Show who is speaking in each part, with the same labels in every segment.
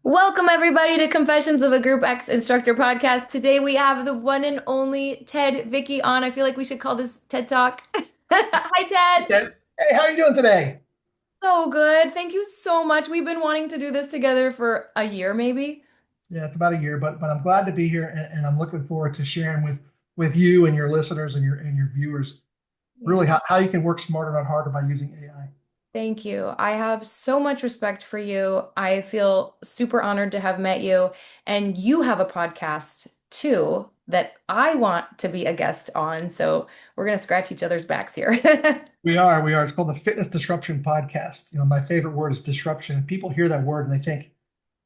Speaker 1: Welcome, everybody, to Confessions of a GroupX Instructor podcast. Today we have the one and only Ted Vickey on. I feel like we should call this TED Talk. Hi, Ted.
Speaker 2: Hey, how are you doing today?
Speaker 1: So good. Thank you so much. We've been wanting to do this together for a year, maybe.
Speaker 2: Yeah, it's about a year, but I'm glad to be here, and I'm looking forward to sharing with you and your listeners and your viewers
Speaker 1: Yeah.
Speaker 2: really how you can work smarter, not harder by using AI.
Speaker 1: Thank you. I have so much respect for you. I feel super honored to have met you. And you have a podcast too that I want to be a guest on. So we're going to scratch each other's backs here.
Speaker 2: We are. It's called the Fitness Disruption Podcast. My favorite word is disruption. And people hear that word and they think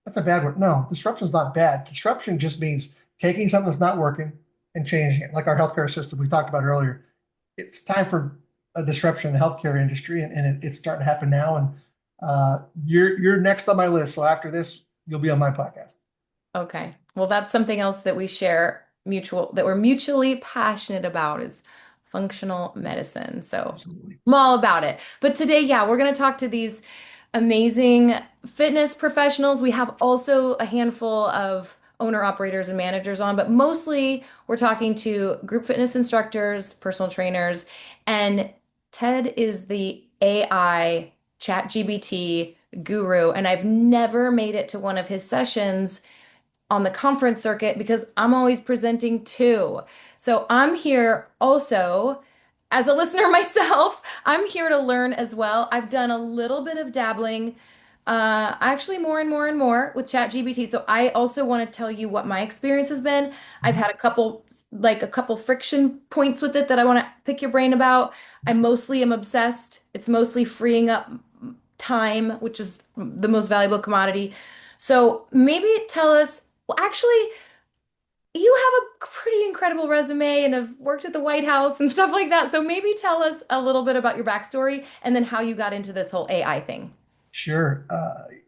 Speaker 2: that's a bad word. No, disruption is not bad. Disruption just means taking something that's not working and changing it. Like our healthcare system we talked about earlier. It's time for a disruption in the healthcare industry, and it's starting to happen now. And you're next on my list. So after this, you'll be on my podcast.
Speaker 1: Okay. Well, that's something else that we share that we're mutually passionate about is functional medicine. So
Speaker 2: Absolutely.
Speaker 1: I'm all about it. But today, yeah, we're going to talk to these amazing fitness professionals. We have also a handful of owner operators and managers on, but mostly we're talking to group fitness instructors, personal trainers, and Ted is the AI ChatGPT guru, and I've never made it to one of his sessions on the conference circuit because I'm always presenting too. So I'm here also as a listener myself. I'm here to learn as well. I've done a little bit of dabbling, actually more and more and more with ChatGPT. So I also want to tell you what my experience has been. I've had a couple friction points with it that I want to pick your brain about. I mostly am obsessed. It's mostly freeing up time, which is the most valuable commodity. So maybe tell us, well, actually, you have a pretty incredible resume and have worked at the White House and stuff like that. So maybe tell us a little bit about your backstory and then how you got into this whole AI thing.
Speaker 2: Sure.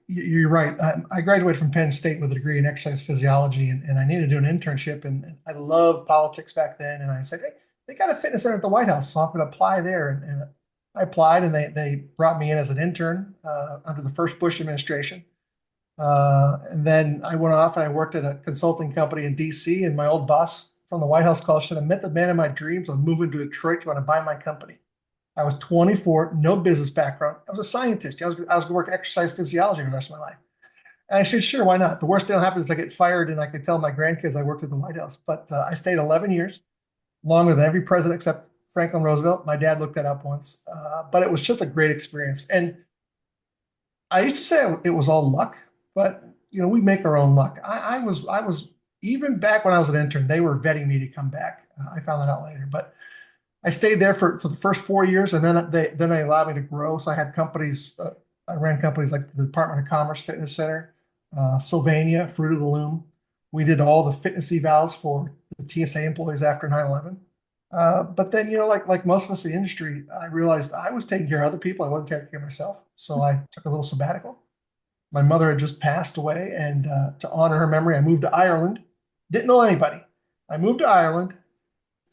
Speaker 2: You're right. I graduated from Penn State with a degree in exercise physiology, and I needed to do an internship. And I loved politics back then. And I said, hey, they got a fitness center at the White House, so I'm going to apply there. And I applied, and they brought me in as an intern under the first Bush administration. And then I went off and I worked at a consulting company in DC. And my old boss from the White House called, said, I met the man of my dreams. I'm moving to Detroit. You want to buy my company? I was 24, no business background. I was a scientist. I was going to work exercise physiology for the rest of my life. And I said, sure, why not? The worst thing that happens is I get fired and I could tell my grandkids I worked at the White House. But I stayed 11 years, longer than every president except Franklin Roosevelt. My dad looked that up once. But it was just a great experience. And I used to say it was all luck, but we make our own luck. I was even back when I was an intern, they were vetting me to come back. I found that out later, but I stayed there for the first 4 years, and then they allowed me to grow. So I had companies. I ran companies like the Department of Commerce Fitness Center, Sylvania, Fruit of the Loom. We did all the fitness evals for the TSA employees after 9/11. But then, like most of us in the industry, I realized I was taking care of other people. I wasn't taking care of myself. So I took a little sabbatical. My mother had just passed away, and to honor her memory, I moved to Ireland. Didn't know anybody. I moved to Ireland,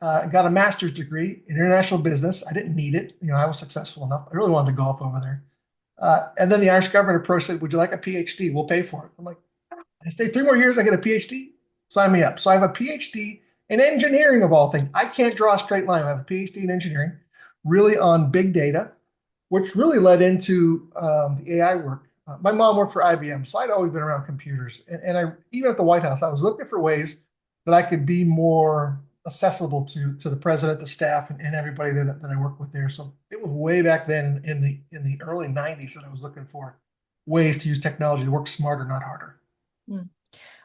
Speaker 2: got a master's degree in international business. I didn't need it. I was successful enough. I really wanted to golf over there. And then the Irish government approached, said, would you like a PhD? We'll pay for it. I'm like, I stay 3 more years, I get a PhD? Sign me up. So I have a PhD in engineering of all things. I can't draw a straight line. I have a PhD in engineering, really on big data, which really led into the AI work. My mom worked for IBM, so I'd always been around computers. And even at the White House, I was looking for ways that I could be more accessible to the president, the staff, and everybody that I work with there. So it was way back then in the early 90s that I was looking for ways to use technology to work smarter, not harder.
Speaker 1: Hmm.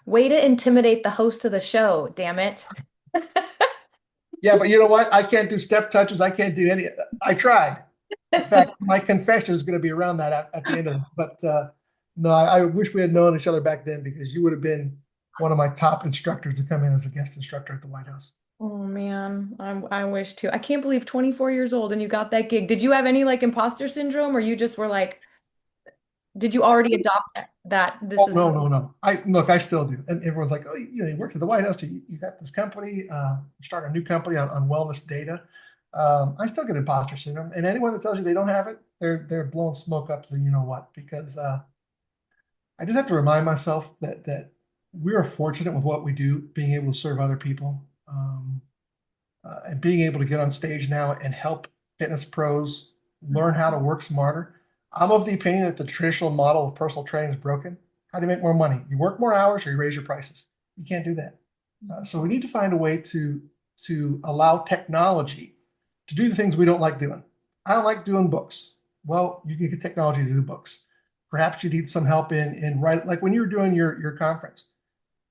Speaker 1: Way to intimidate the host of the show, damn it.
Speaker 2: Yeah, but you know what? I can't do step touches. I can't do any. I tried. In fact, my confession is going to be around that at the end of this. But no, I wish we had known each other back then because you would have been one of my top instructors to come in as a guest instructor at the White House.
Speaker 1: Oh man, I wish too. I can't believe 24 years old and you got that gig. Did you have any like imposter syndrome or you just were like, did you already adopt that this
Speaker 2: Oh,
Speaker 1: is
Speaker 2: no, no, no. I still do. And everyone's like, oh, you worked at the White House. You got this company, start a new company on wellness data. I still get imposter syndrome. And anyone that tells you they don't have it, they're blowing smoke up to the you know what, because I just have to remind myself that we are fortunate with what we do, being able to serve other people, and being able to get on stage now and help fitness pros learn how to work smarter. I'm of the opinion that the traditional model of personal training is broken. How do you make more money? You work more hours or you raise your prices? You can't do that. So we need to find a way to allow technology to do the things we don't like doing. I don't like doing books. Well, you can get technology to do books. Perhaps you need some help in write, like when you were doing your conference.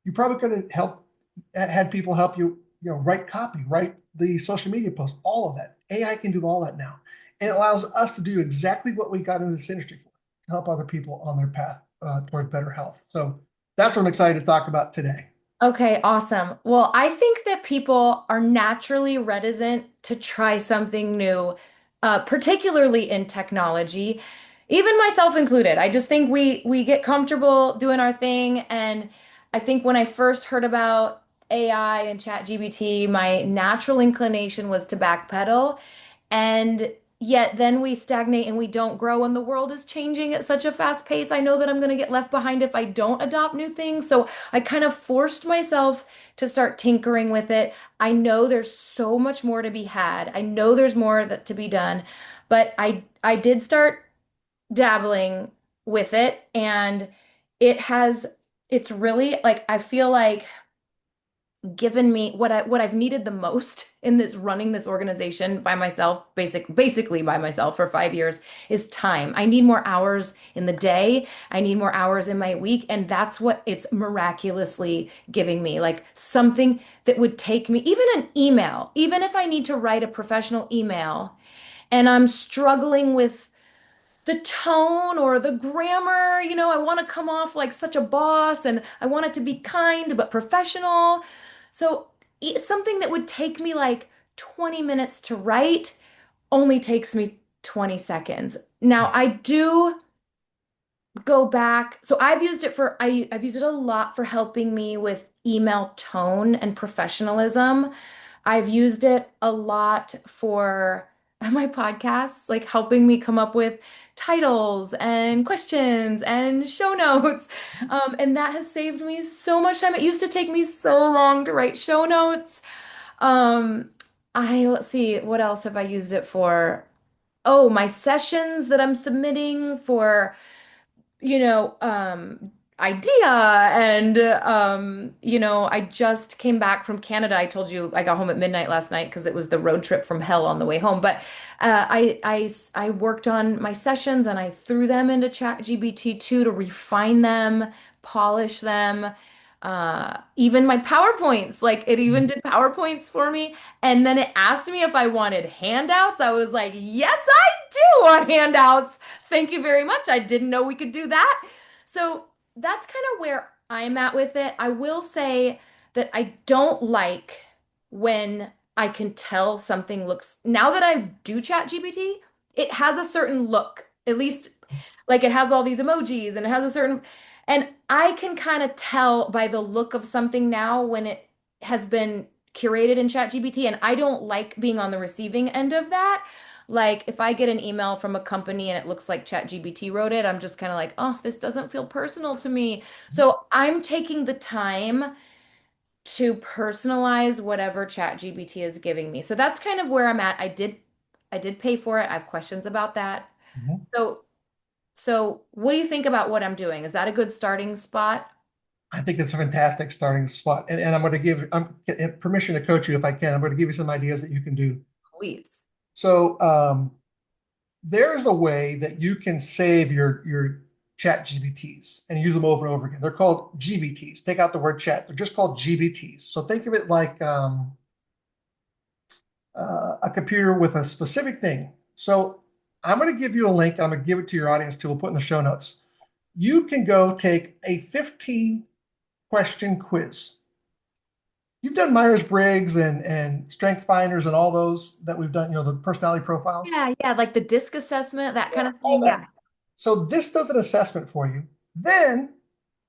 Speaker 2: You probably could have helped had people help you, write copy, write the social media posts, all of that. AI can do all that now. And it allows us to do exactly what we got into this industry for, to help other people on their path toward better health. So that's what I'm excited to talk about today.
Speaker 1: Okay, awesome. Well, I think that people are naturally reticent to try something new, particularly in technology, even myself included. I just think we get comfortable doing our thing, and I think when I first heard about AI and ChatGPT, my natural inclination was to backpedal. And yet then we stagnate and we don't grow, and the world is changing at such a fast pace. I know that I'm going to get left behind if I don't adopt new things. So I kind of forced myself to start tinkering with it. I know there's so much more to be had. I know there's more that to be done, but I did start dabbling with it, and it has it's really like I feel like given me what I've needed the most in this running this organization by myself, basically by myself for 5 years, is time. I need more hours in the day. I need more hours in my week, and that's what it's miraculously giving me. Like something that would take me, even an email, even if I need to write a professional email and I'm struggling with the tone or the grammar. I want to come off like such a boss and I want it to be kind but professional. So something that would take me like 20 minutes to write only takes me 20 seconds. Now I do go back. So I've used it a lot for helping me with email tone and professionalism. I've used it a lot for my podcasts, like helping me come up with titles and questions and show notes. And that has saved me so much time. It used to take me so long to write show notes. Um, let's see, what else have I used it for? Oh, my sessions that I'm submitting for idea. And, I just came back from Canada. I told you I got home at midnight last night because it was the road trip from hell on the way home. But I worked on my sessions and I threw them into ChatGPT 2 to refine them, polish them. Even my PowerPoints, like it even did PowerPoints for me. And then it asked me if I wanted handouts. I was like, yes, I do want handouts. Thank you very much. I didn't know we could do that. So that's kind of where I'm at with it. I will say that I don't like when I can tell something looks, now that I do chat GPT, it has a certain look, at least like it has all these emojis and it has a certain, and I can kind of tell by the look of something now when it has been curated in ChatGPT, and I don't like being on the receiving end of that. Like if I get an email from a company and it looks like ChatGPT wrote it, I'm just kind of like, oh, this doesn't feel personal to me. So I'm taking the time to personalize whatever ChatGPT is giving me. So that's kind of where I'm at. I did pay for it. I have questions about that.
Speaker 2: Mhm.
Speaker 1: So what do you think about what I'm doing? Is that a good starting spot?
Speaker 2: I think it's a fantastic starting spot. And I'm going to give permission to coach you if I can. I'm going to give you some ideas that you can do.
Speaker 1: Please.
Speaker 2: So there's a way that you can save your chat GBTs and use them over and over again. They're called GBTs. Take out the word chat. They're just called GBTs. So think of it like a computer with a specific thing. So I'm going to give you a link. I'm going to give it to your audience too. We'll put in the show notes. You can go take a 15 question quiz. You've done Myers-Briggs and Strength Finders and all those that we've done, the personality profiles.
Speaker 1: Yeah, yeah, like the disc assessment, that
Speaker 2: Yeah,
Speaker 1: kind of
Speaker 2: all
Speaker 1: thing.
Speaker 2: that.
Speaker 1: Yeah.
Speaker 2: So this does an assessment for you. Then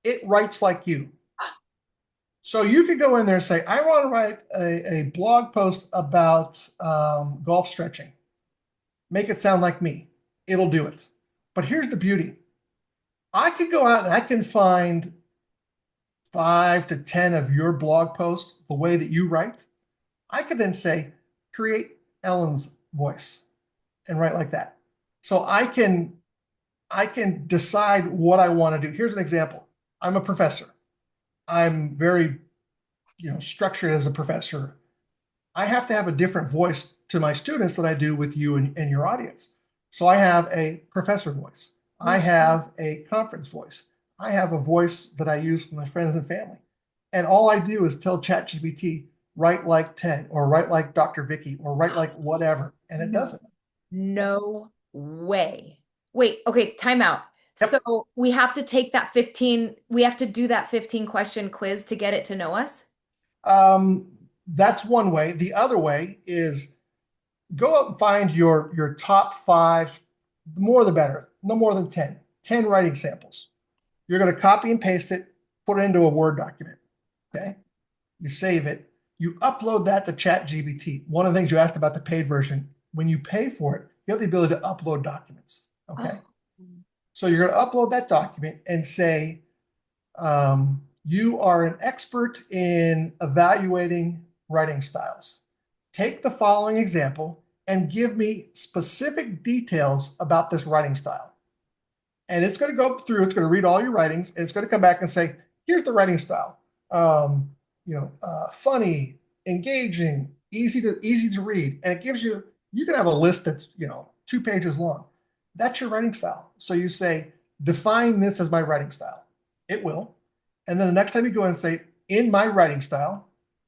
Speaker 2: it writes like you. So you could go in there and say, I want to write a blog post about golf stretching. Make it sound like me. It'll do it. But here's the beauty. I could go out and I can find 5 to 10 of your blog posts the way that you write. I could then say, create Ellen's voice and write like that. So I can decide what I want to do. Here's an example. I'm a professor. I'm very, structured as a professor. I have to have a different voice to my students than I do with you and your audience. So I have a professor voice. I
Speaker 1: Mm.
Speaker 2: have a conference voice. I have a voice that I use with my friends and family. And all I do is tell ChatGPT, write like Ted or write like Dr. Vickey or write like whatever. And it does
Speaker 1: No.
Speaker 2: it.
Speaker 1: No way. Wait, okay, time out. So
Speaker 2: Yep.
Speaker 1: we have to take that 15, we have to do that 15 question quiz to get it to know us?
Speaker 2: Um, that's one way. The other way is go out and find your top five, the more the better, no more than 10 writing samples. You're going to copy and paste it, put it into a Word document. Okay. You save it. You upload that to ChatGPT. One of the things you asked about the paid version, when you pay for it, you have the ability to upload documents. Okay.
Speaker 1: Oh.
Speaker 2: So you're going to upload that document and say, you are an expert in evaluating writing styles. Take the following example and give me specific details about this writing style. And it's going to go through, it's going to read all your writings, and it's going to come back and say, here's the writing style. Funny, engaging, easy to read. And it gives you, you can have a list that's, 2 pages long. That's your writing style. So you say, define this as my writing style. It will. And then the next time you go and say, in my writing style,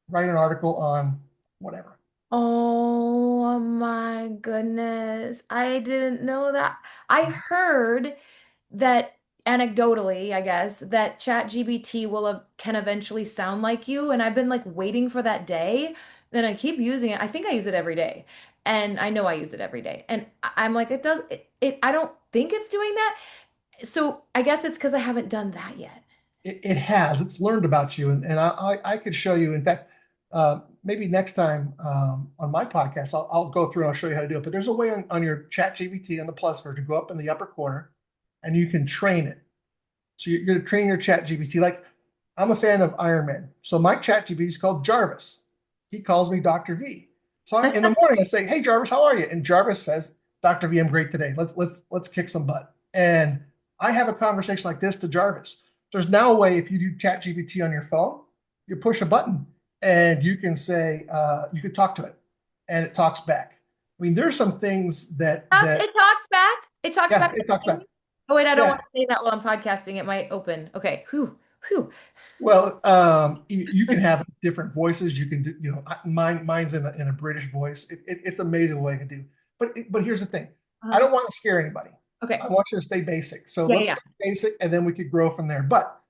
Speaker 2: write an article on whatever.
Speaker 1: Oh my goodness. I didn't know that. I heard that anecdotally, I guess, that ChatGPT can eventually sound like you. And I've been like waiting for that day. And I keep using it. I think I use it every day. And I know I use it every day. And I'm like, I don't think it's doing that. So I guess it's because I haven't done that yet.
Speaker 2: It has. It's learned about you, and I could show you. In fact, maybe next time on my podcast, I'll go through and I'll show you how to do it. But there's a way on your Chat GPT on the Plus version, go up in the upper corner, and you can train it. So you're going to train your Chat GPT. Like I'm a fan of Iron Man, so my Chat GPT is called Jarvis. He calls me Dr. V. So in the morning I say, "Hey Jarvis, how are you?" And Jarvis says, "Dr. V, I'm great today. Let's kick some butt." And I have a conversation like this to Jarvis. There's now a way if you do Chat GPT on your phone, you push a button and you can say you can talk to it, and it talks back. I mean, there's some things that
Speaker 1: It talks back. It talks
Speaker 2: yeah,
Speaker 1: back.
Speaker 2: it talks back.
Speaker 1: Oh, wait, I don't
Speaker 2: Yeah.
Speaker 1: want to say that while I'm podcasting. It might open. Okay. Whew. Whew.
Speaker 2: Well, you can have different voices. You can do, mine's in a British voice. It's amazing what I can do. But here's the thing. I
Speaker 1: Uh-huh.
Speaker 2: don't want to scare anybody. I
Speaker 1: Okay.
Speaker 2: want you to stay basic. So
Speaker 1: Yeah,
Speaker 2: let's
Speaker 1: yeah.
Speaker 2: stay basic, and then we could grow from there. But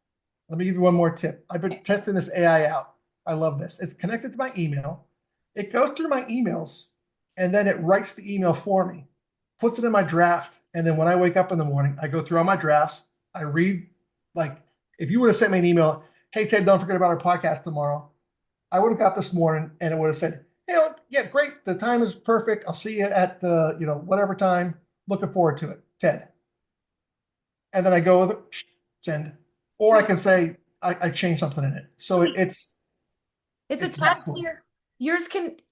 Speaker 2: let me give you one more tip. I've been
Speaker 1: Okay.
Speaker 2: testing this AI out. I love this. It's connected to my email. It goes through my emails, and then it writes the email for me, puts it in my draft, and then when I wake up in the morning, I go through all my drafts. I read, like, if you would have sent me an email, hey Ted, don't forget about our podcast tomorrow. I would have got this morning, and it would have said, hey, yeah, great. The time is perfect. I'll see you at the, whatever time. Looking forward to it, Ted. And then I go with it, send. Or I can say I changed something in it. So
Speaker 1: Wait, it's
Speaker 2: it's that
Speaker 1: attached to
Speaker 2: cool.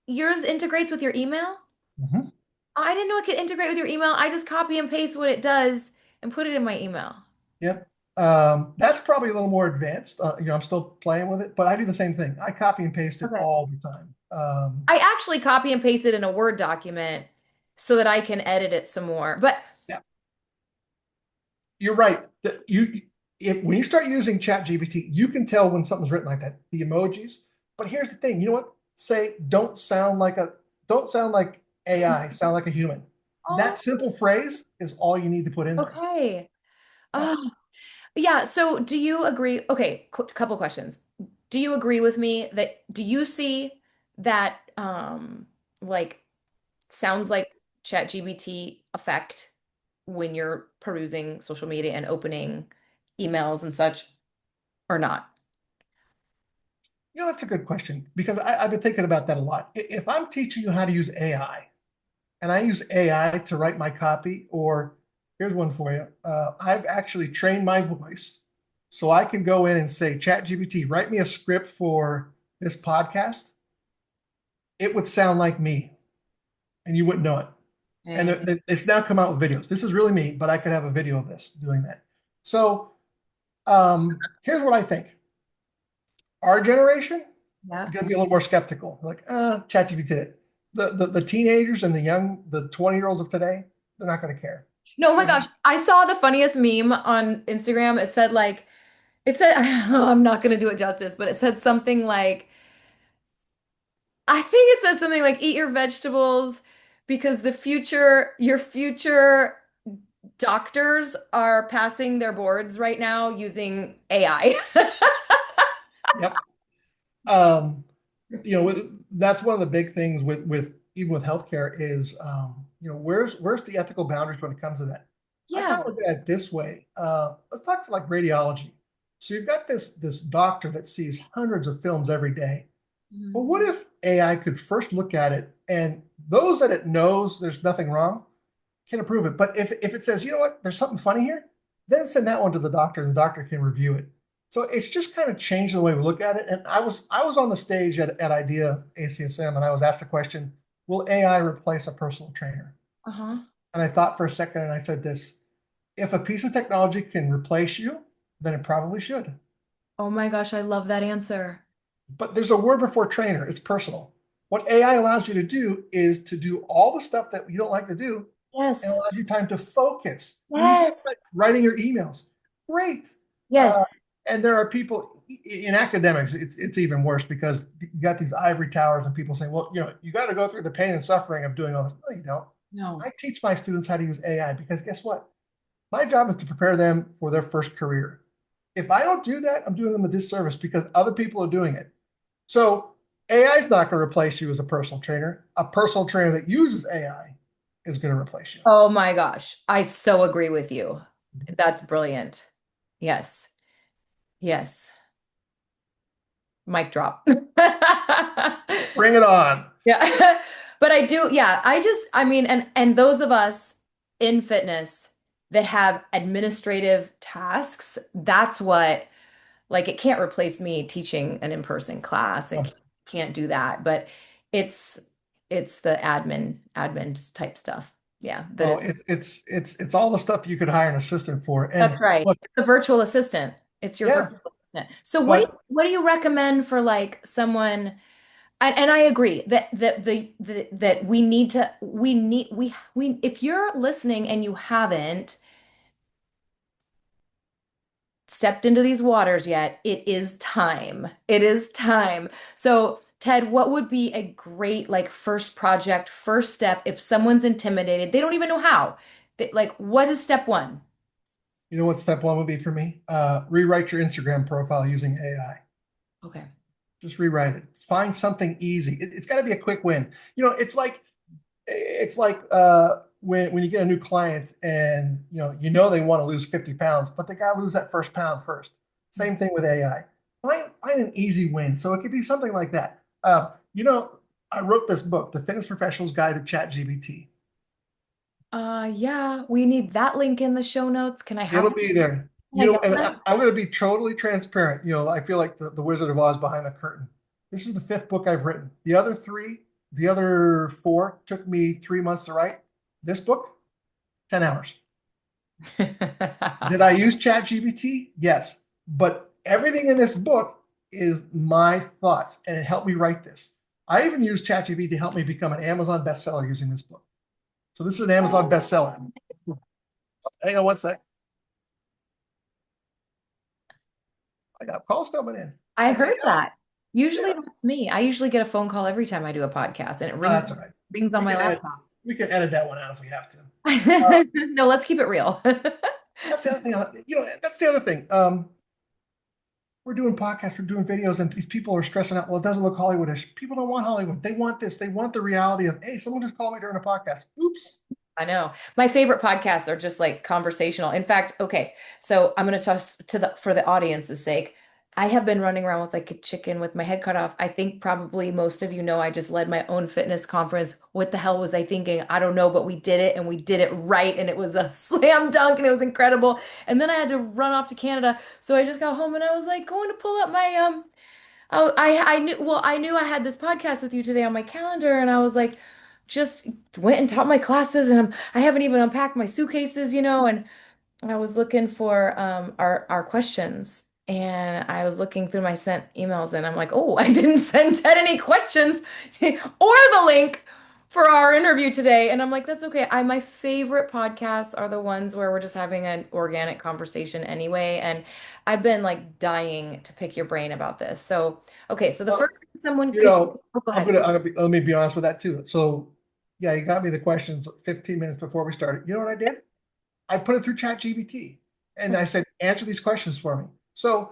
Speaker 1: yours integrates with your email?
Speaker 2: Mhm.
Speaker 1: Oh, I didn't know it could integrate with your email. I just copy and paste what it does and put it in my email.
Speaker 2: Yep. That's probably a little more advanced. I'm still playing with it, but I do the same thing. I copy and paste it
Speaker 1: Okay.
Speaker 2: all the time.
Speaker 1: I actually copy and paste it in a Word document so that I can edit it some more. But
Speaker 2: Yeah, you're right. If when you start using ChatGPT, you can tell when something's written like that. The emojis. But here's the thing. You know what? Say don't sound like AI. Sound like a human. That
Speaker 1: oh,
Speaker 2: simple phrase is all you need to put in there.
Speaker 1: okay.
Speaker 2: Yeah.
Speaker 1: Oh, yeah. So do you agree? Okay, couple questions. Do you agree with me that do you see that like sounds like ChatGPT effect when you're perusing social media and opening emails and such or not?
Speaker 2: That's a good question because I've been thinking about that a lot. If I'm teaching you how to use AI and I use AI to write my copy, or Here's one for you. I've actually trained my voice so I can go in and say, ChatGPT, write me a script for this podcast. It would sound like me, and you wouldn't know it. And
Speaker 1: Dang.
Speaker 2: it's now come out with videos. This is really me, but I could have a video of this doing that. So here's what I think. Our generation
Speaker 1: Yeah.
Speaker 2: going to be a little more skeptical. Like, ChatGPT did it. The teenagers and the 20-year-olds of today, they're not going to care.
Speaker 1: No, oh my
Speaker 2: They're
Speaker 1: gosh. I saw the funniest meme on Instagram. It said like, it said, I'm not going to do it justice, but it said something like, I think it says something like, eat your vegetables because your future doctors are passing their boards right now using AI.
Speaker 2: Yep. You know, that's one of the big things with even with healthcare is, where's the ethical boundaries when it comes to that? I
Speaker 1: Yeah.
Speaker 2: kind of look at it this way. Let's talk for like radiology. So you've got this doctor that sees hundreds of films every day. But
Speaker 1: Mhm.
Speaker 2: what if AI could first look at it and those that it knows there's nothing wrong can approve it. But if it says, you know what, there's something funny here, then send that one to the doctor and the doctor can review it. So it's just kind of changed the way we look at it. And I was on the stage at IDEA ACSM and I was asked the question, will AI replace a personal trainer?
Speaker 1: Uh-huh.
Speaker 2: And I thought for a second and I said this, if a piece of technology can replace you, then it probably should.
Speaker 1: Oh my gosh, I love that answer.
Speaker 2: But there's a word before trainer. It's personal. What AI allows you to do is to do all the stuff that you don't like to do and
Speaker 1: Yes.
Speaker 2: allows you time to focus. When you talk
Speaker 1: Yes.
Speaker 2: about writing your emails, great. Uh,
Speaker 1: Yes.
Speaker 2: and there are people in academics, it's even worse because you got these ivory towers and people saying, well, you got to go through the pain and suffering of doing all this. No, you don't.
Speaker 1: No.
Speaker 2: I teach my students how to use AI because guess what? My job is to prepare them for their first career. If I don't do that, I'm doing them a disservice because other people are doing it. So AI is not going to replace you as a personal trainer. A personal trainer that uses AI is going to replace you.
Speaker 1: Oh my gosh. I so agree with you. That's brilliant. Yes. Yes. Mic drop.
Speaker 2: Bring it on.
Speaker 1: Yeah. But I do, yeah, I mean, and those of us in fitness that have administrative tasks, that's what, like, it can't replace me teaching an in-person class. It
Speaker 2: Oh,
Speaker 1: can't do that, but it's it's the admin type stuff. Yeah,
Speaker 2: oh,
Speaker 1: the
Speaker 2: it's all the stuff you could hire an assistant for.
Speaker 1: That's
Speaker 2: And
Speaker 1: right.
Speaker 2: look,
Speaker 1: The virtual assistant. It's your
Speaker 2: yeah,
Speaker 1: virtual assistant. So
Speaker 2: but
Speaker 1: what do you recommend for like someone and I agree that we need to we if you're listening and you haven't stepped into these waters yet, it is time. It is time. So Ted, what would be a great like first project, first step if someone's intimidated, they don't even know how. Like what is step one?
Speaker 2: you know what step one would be for me? Rewrite your Instagram profile using AI.
Speaker 1: Okay.
Speaker 2: Just rewrite it. Find something easy. It's got to be a quick win. It's like when you get a new client and you know they want to lose 50 pounds, but they got to lose that first pound first. Same thing with AI. Find an easy win. So it could be something like that. I wrote this book, The Fitness Professional's Guide to ChatGPT.
Speaker 1: Yeah, we need that link in the show notes. Can I have
Speaker 2: It'll
Speaker 1: that?
Speaker 2: be there.
Speaker 1: Can I get
Speaker 2: And
Speaker 1: that?
Speaker 2: I'm going to be totally transparent. I feel like the Wizard of Oz behind the curtain. This is the fifth book I've written. The other four took me 3 months to write. This book, 10 hours. Did I use ChatGPT? Yes. But everything in this book is my thoughts, and it helped me write this. I even used ChatGPT to help me become an Amazon bestseller using this book. So this is an Amazon bestseller. Hang on one sec. I got calls coming in.
Speaker 1: I
Speaker 2: I'll
Speaker 1: heard
Speaker 2: take that.
Speaker 1: that. Usually
Speaker 2: Yeah,
Speaker 1: that's me. I usually get a phone call every time I do a podcast and it
Speaker 2: that's all right.
Speaker 1: rings on
Speaker 2: We
Speaker 1: my
Speaker 2: can edit.
Speaker 1: laptop.
Speaker 2: We can edit that one out if we have to. Uh,
Speaker 1: No, let's keep it real.
Speaker 2: that's the other thing. That's the other thing. We're doing podcasts, we're doing videos, and these people are stressing out. Well, it doesn't look Hollywoodish. People don't want Hollywood. They want this. They want the reality of, hey, someone just called me during a podcast. Oops.
Speaker 1: I know. My favorite podcasts are just like conversational. In fact, okay, so I'm going to talk to the for the audience's sake. I have been running around with like a chicken with my head cut off. I think probably most of you know I just led my own fitness conference. What the hell was I thinking? I don't know, but we did it and we did it right and it was a slam dunk and it was incredible. And then I had to run off to Canada. So I just got home and I was like going to pull up my I knew I knew I had this podcast with you today on my calendar and I was like just went and taught my classes and I haven't even unpacked my suitcases, and I was looking for our questions and I was looking through my sent emails and I'm like, oh, I didn't send Ted any questions or the link for our interview today. And I'm like, that's okay. My favorite podcasts are the ones where we're just having an organic conversation anyway. And I've been like dying to pick your brain about this. So, okay, so the first
Speaker 2: Well,
Speaker 1: time someone
Speaker 2: you
Speaker 1: could,
Speaker 2: know,
Speaker 1: oh, go ahead.
Speaker 2: let me be honest with that too. So yeah, you got me the questions 15 minutes before we started. You know what I did? I put it through ChatGPT and I said, answer these questions for me. So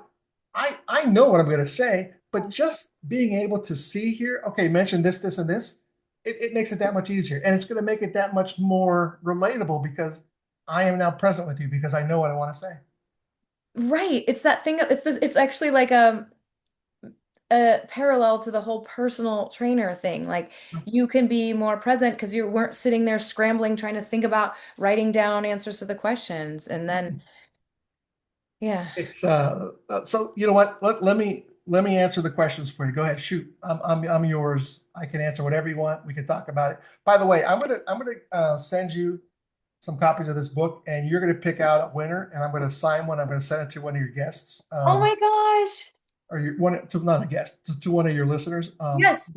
Speaker 2: I know what I'm going to say, but just being able to see here, okay, mention this, this, and this, it makes it that much easier. And it's going to make it that much more relatable because I am now present with you because I know what I want to say.
Speaker 1: Right. It's that thing. It's actually like a parallel to the whole personal trainer thing. Like you can be more present because you weren't sitting there scrambling trying to think about writing down answers to the questions. And then, yeah.
Speaker 2: It's so you know what? Let me answer the questions for you. Go ahead, shoot. I'm yours. I can answer whatever you want. We can talk about it. By the way, I'm gonna send you some copies of this book, and you're gonna pick out a winner, and I'm gonna sign one. I'm gonna send it to one of your guests,
Speaker 1: Oh my gosh.
Speaker 2: or your one to not a guest to one of your listeners.
Speaker 1: Yes.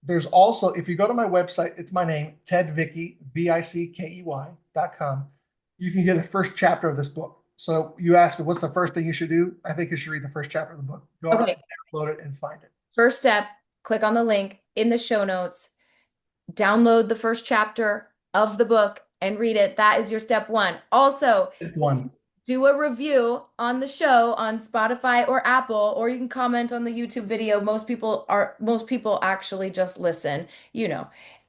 Speaker 2: There's also if you go to my website, it's my name, Ted Vickey, Vickey.com. You can get the first chapter of this book. So you asked me, what's the first thing you should do? I think you should read the first chapter of the book. Go out,
Speaker 1: Okay.
Speaker 2: download it, and find it.
Speaker 1: First step, click on the link in the show notes, download the first chapter of the book and read it. That is your step one. Also,
Speaker 2: It's one.
Speaker 1: do a review on the show on Spotify or Apple, or you can comment on the YouTube video. Most people actually just listen.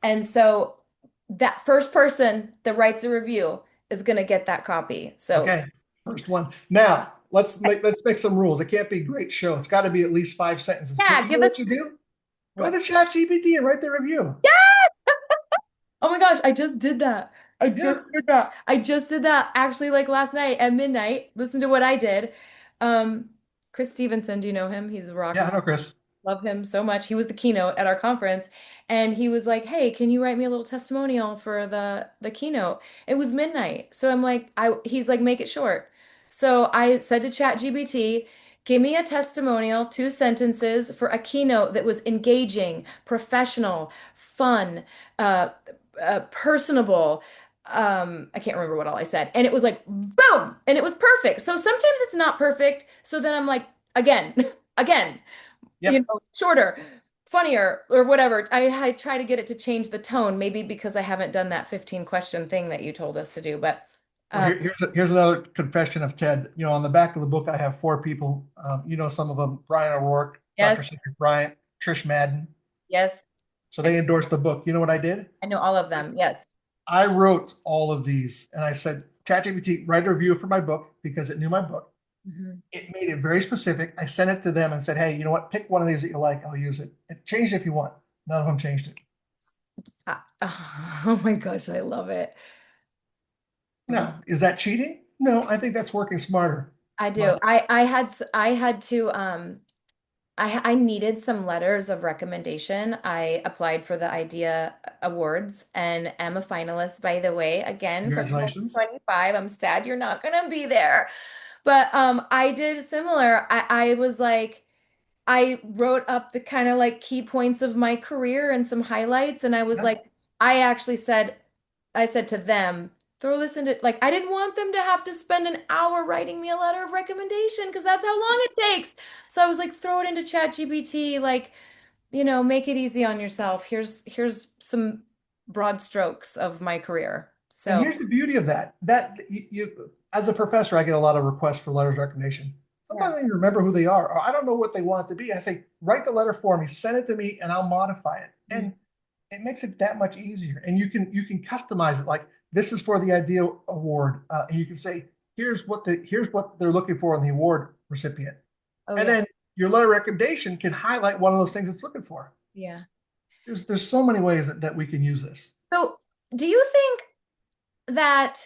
Speaker 1: And so that first person that writes a review is going to get that copy. So
Speaker 2: Okay, first one. Now let's make some rules. It can't be a great show. It's got to be at least 5 sentences. But
Speaker 1: yeah,
Speaker 2: you know
Speaker 1: give
Speaker 2: what
Speaker 1: us
Speaker 2: you do? Go
Speaker 1: what?
Speaker 2: to ChatGPT and write the review.
Speaker 1: Oh my gosh, I just did that. I just
Speaker 2: Yeah,
Speaker 1: did that. I just did that actually like last night at midnight. Listen to what I did. Um, Chris Stevenson, do you know him? He's a rock
Speaker 2: yeah. I
Speaker 1: star.
Speaker 2: know, Chris.
Speaker 1: Love him so much. He was the keynote at our conference, and he was like, "Hey, can you write me a little testimonial for the keynote?" It was midnight, so I'm like, he's like, "Make it short." So I said to ChatGPT, "Give me a testimonial, 2 sentences for a keynote that was engaging, professional, fun, uh, personable." I can't remember what all I said, and it was like, boom, and it was perfect. So sometimes it's not perfect. So then I'm like, again, again
Speaker 2: Yep.
Speaker 1: shorter, funnier, or whatever. I try to get it to change the tone, maybe because I haven't done that 15 question thing that you told us to do. But
Speaker 2: Well,
Speaker 1: um,
Speaker 2: here's another confession of Ted. You know, on the back of the book, I have 4 people. You know, some of them: Brian O'Rourke, Dr.
Speaker 1: yes,
Speaker 2: Cedric Bryant, Trish Madden.
Speaker 1: yes,
Speaker 2: So
Speaker 1: I,
Speaker 2: they endorsed the book. You know what I did?
Speaker 1: I know all of them. Yes.
Speaker 2: I wrote all of these, and I said, ChatGPT, write a review for my book because it knew my book.
Speaker 1: Mhm.
Speaker 2: It made it very specific. I sent it to them and said, hey, you know what? Pick one of these that you like. I'll use it. And change it if you want. None of them changed it.
Speaker 1: Oh my gosh, I love it.
Speaker 2: Now, is that cheating? No, I think that's working smarter.
Speaker 1: I
Speaker 2: My
Speaker 1: do. I had to I needed some letters of recommendation. I applied for the Idea Awards and am a finalist, by the way, again for
Speaker 2: congratulations.
Speaker 1: 2025. I'm sad you're not going to be there. But I did similar. I was like, I wrote up the kind of like key points of my career and some highlights, and I was
Speaker 2: Yep.
Speaker 1: like, I said to them, throw this into like I didn't want them to have to spend an hour writing me a letter of recommendation because that's how long it takes. So I was like, throw it into ChatGPT, like, make it easy on yourself. Here's some broad strokes of my career.
Speaker 2: And
Speaker 1: So
Speaker 2: here's the beauty of that. As a professor, I get a lot of requests for letters of recommendation.
Speaker 1: yeah.
Speaker 2: Sometimes I don't even remember who they are, or I don't know what they want it to be. I say, write the letter for me, send it to me, and I'll modify it.
Speaker 1: Mm.
Speaker 2: And it makes it that much easier. And you can customize it. Like this is for the Idea Award, and you can say, here's what they're looking for in the award recipient.
Speaker 1: Oh
Speaker 2: And
Speaker 1: yeah.
Speaker 2: then your letter of recommendation can highlight one of those things it's looking for.
Speaker 1: Yeah.
Speaker 2: There's so many ways that we can use this.
Speaker 1: So, do you think that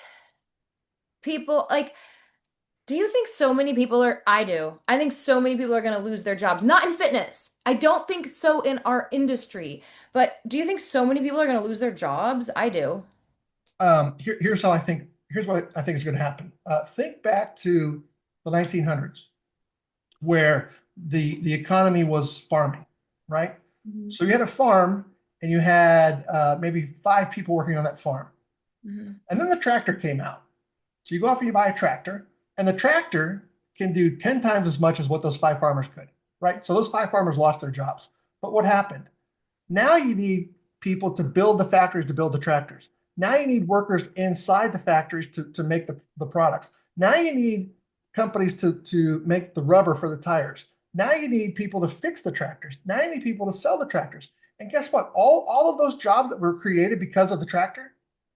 Speaker 1: people like, do you think so many people are, I do. I think so many people are going to lose their jobs, not in fitness. I don't think so in our industry, but do you think so many people are going to lose their jobs? I do.
Speaker 2: Here's how I think. Here's what I think is going to happen. Think back to the 1900s, where the economy was farming, right?
Speaker 1: Mhm.
Speaker 2: So you had a farm, and you had maybe 5 people working on that farm,
Speaker 1: Mhm.
Speaker 2: and then the tractor came out. So you go off and you buy a tractor, and the tractor can do 10 times as much as what those 5 farmers could, right? So those 5 farmers lost their jobs. But what happened? Now you need people to build the factories to build the tractors. Now you need workers inside the factories to make the products. Now you need companies to make the rubber for the tires. Now you need people to fix the tractors. Now you need people to sell the tractors. And guess what? All of those jobs that were created because of the tractor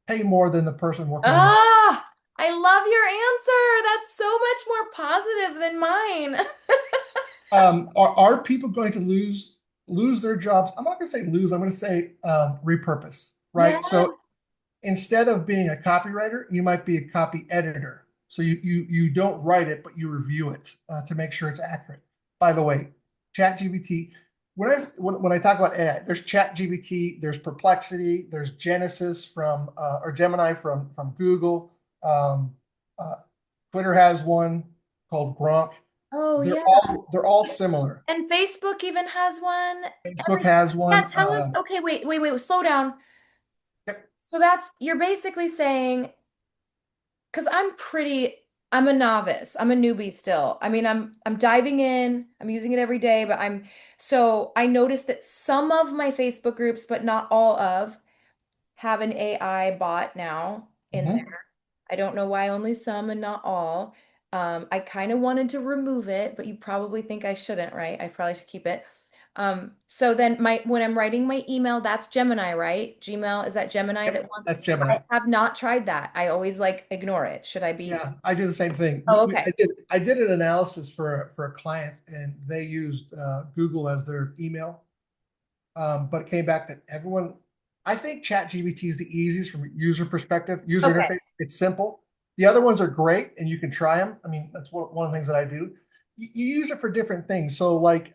Speaker 2: pay more than the person working on the.
Speaker 1: Ah, I love your answer. That's so much more positive than mine.
Speaker 2: Are people going to lose their jobs? I'm not going to say lose. I'm going to say repurpose,
Speaker 1: Yeah.
Speaker 2: right? So instead of being a copywriter, you might be a copy editor. So you don't write it, but you review it to make sure it's accurate. By the way, ChatGPT. When I talk about AI, there's ChatGPT, there's Perplexity, there's Genesis from or Gemini from Google. Um, uh, Twitter has one called Gronk.
Speaker 1: Oh,
Speaker 2: They're
Speaker 1: yeah.
Speaker 2: all similar.
Speaker 1: And Facebook even has one.
Speaker 2: Facebook has
Speaker 1: Yeah,
Speaker 2: one.
Speaker 1: tell us. Okay, wait, slow down.
Speaker 2: Yep.
Speaker 1: So you're basically saying, because I'm a novice. I'm a newbie still. I mean, I'm diving in. I'm using it every day, but so I noticed that some of my Facebook groups, but not all of, have an AI bot now in
Speaker 2: Mhm.
Speaker 1: there. I don't know why only some and not all. I kind of wanted to remove it, but you probably think I shouldn't, right? I probably should keep it. So then when I'm writing my email, that's Gemini, right? Gmail, is that Gemini that
Speaker 2: Yep.
Speaker 1: wants?
Speaker 2: That's
Speaker 1: I
Speaker 2: Gemini.
Speaker 1: have not tried that. I always like ignore it. Should I be?
Speaker 2: Yeah, I do the same thing.
Speaker 1: Oh, okay.
Speaker 2: I did an analysis for a client, and they used Google as their email, but it came back that everyone. I think ChatGPT is the easiest from a user perspective, user
Speaker 1: Okay.
Speaker 2: interface. It's simple. The other ones are great, and you can try them. I mean, that's one of the things that I do. You use it for different things. So, like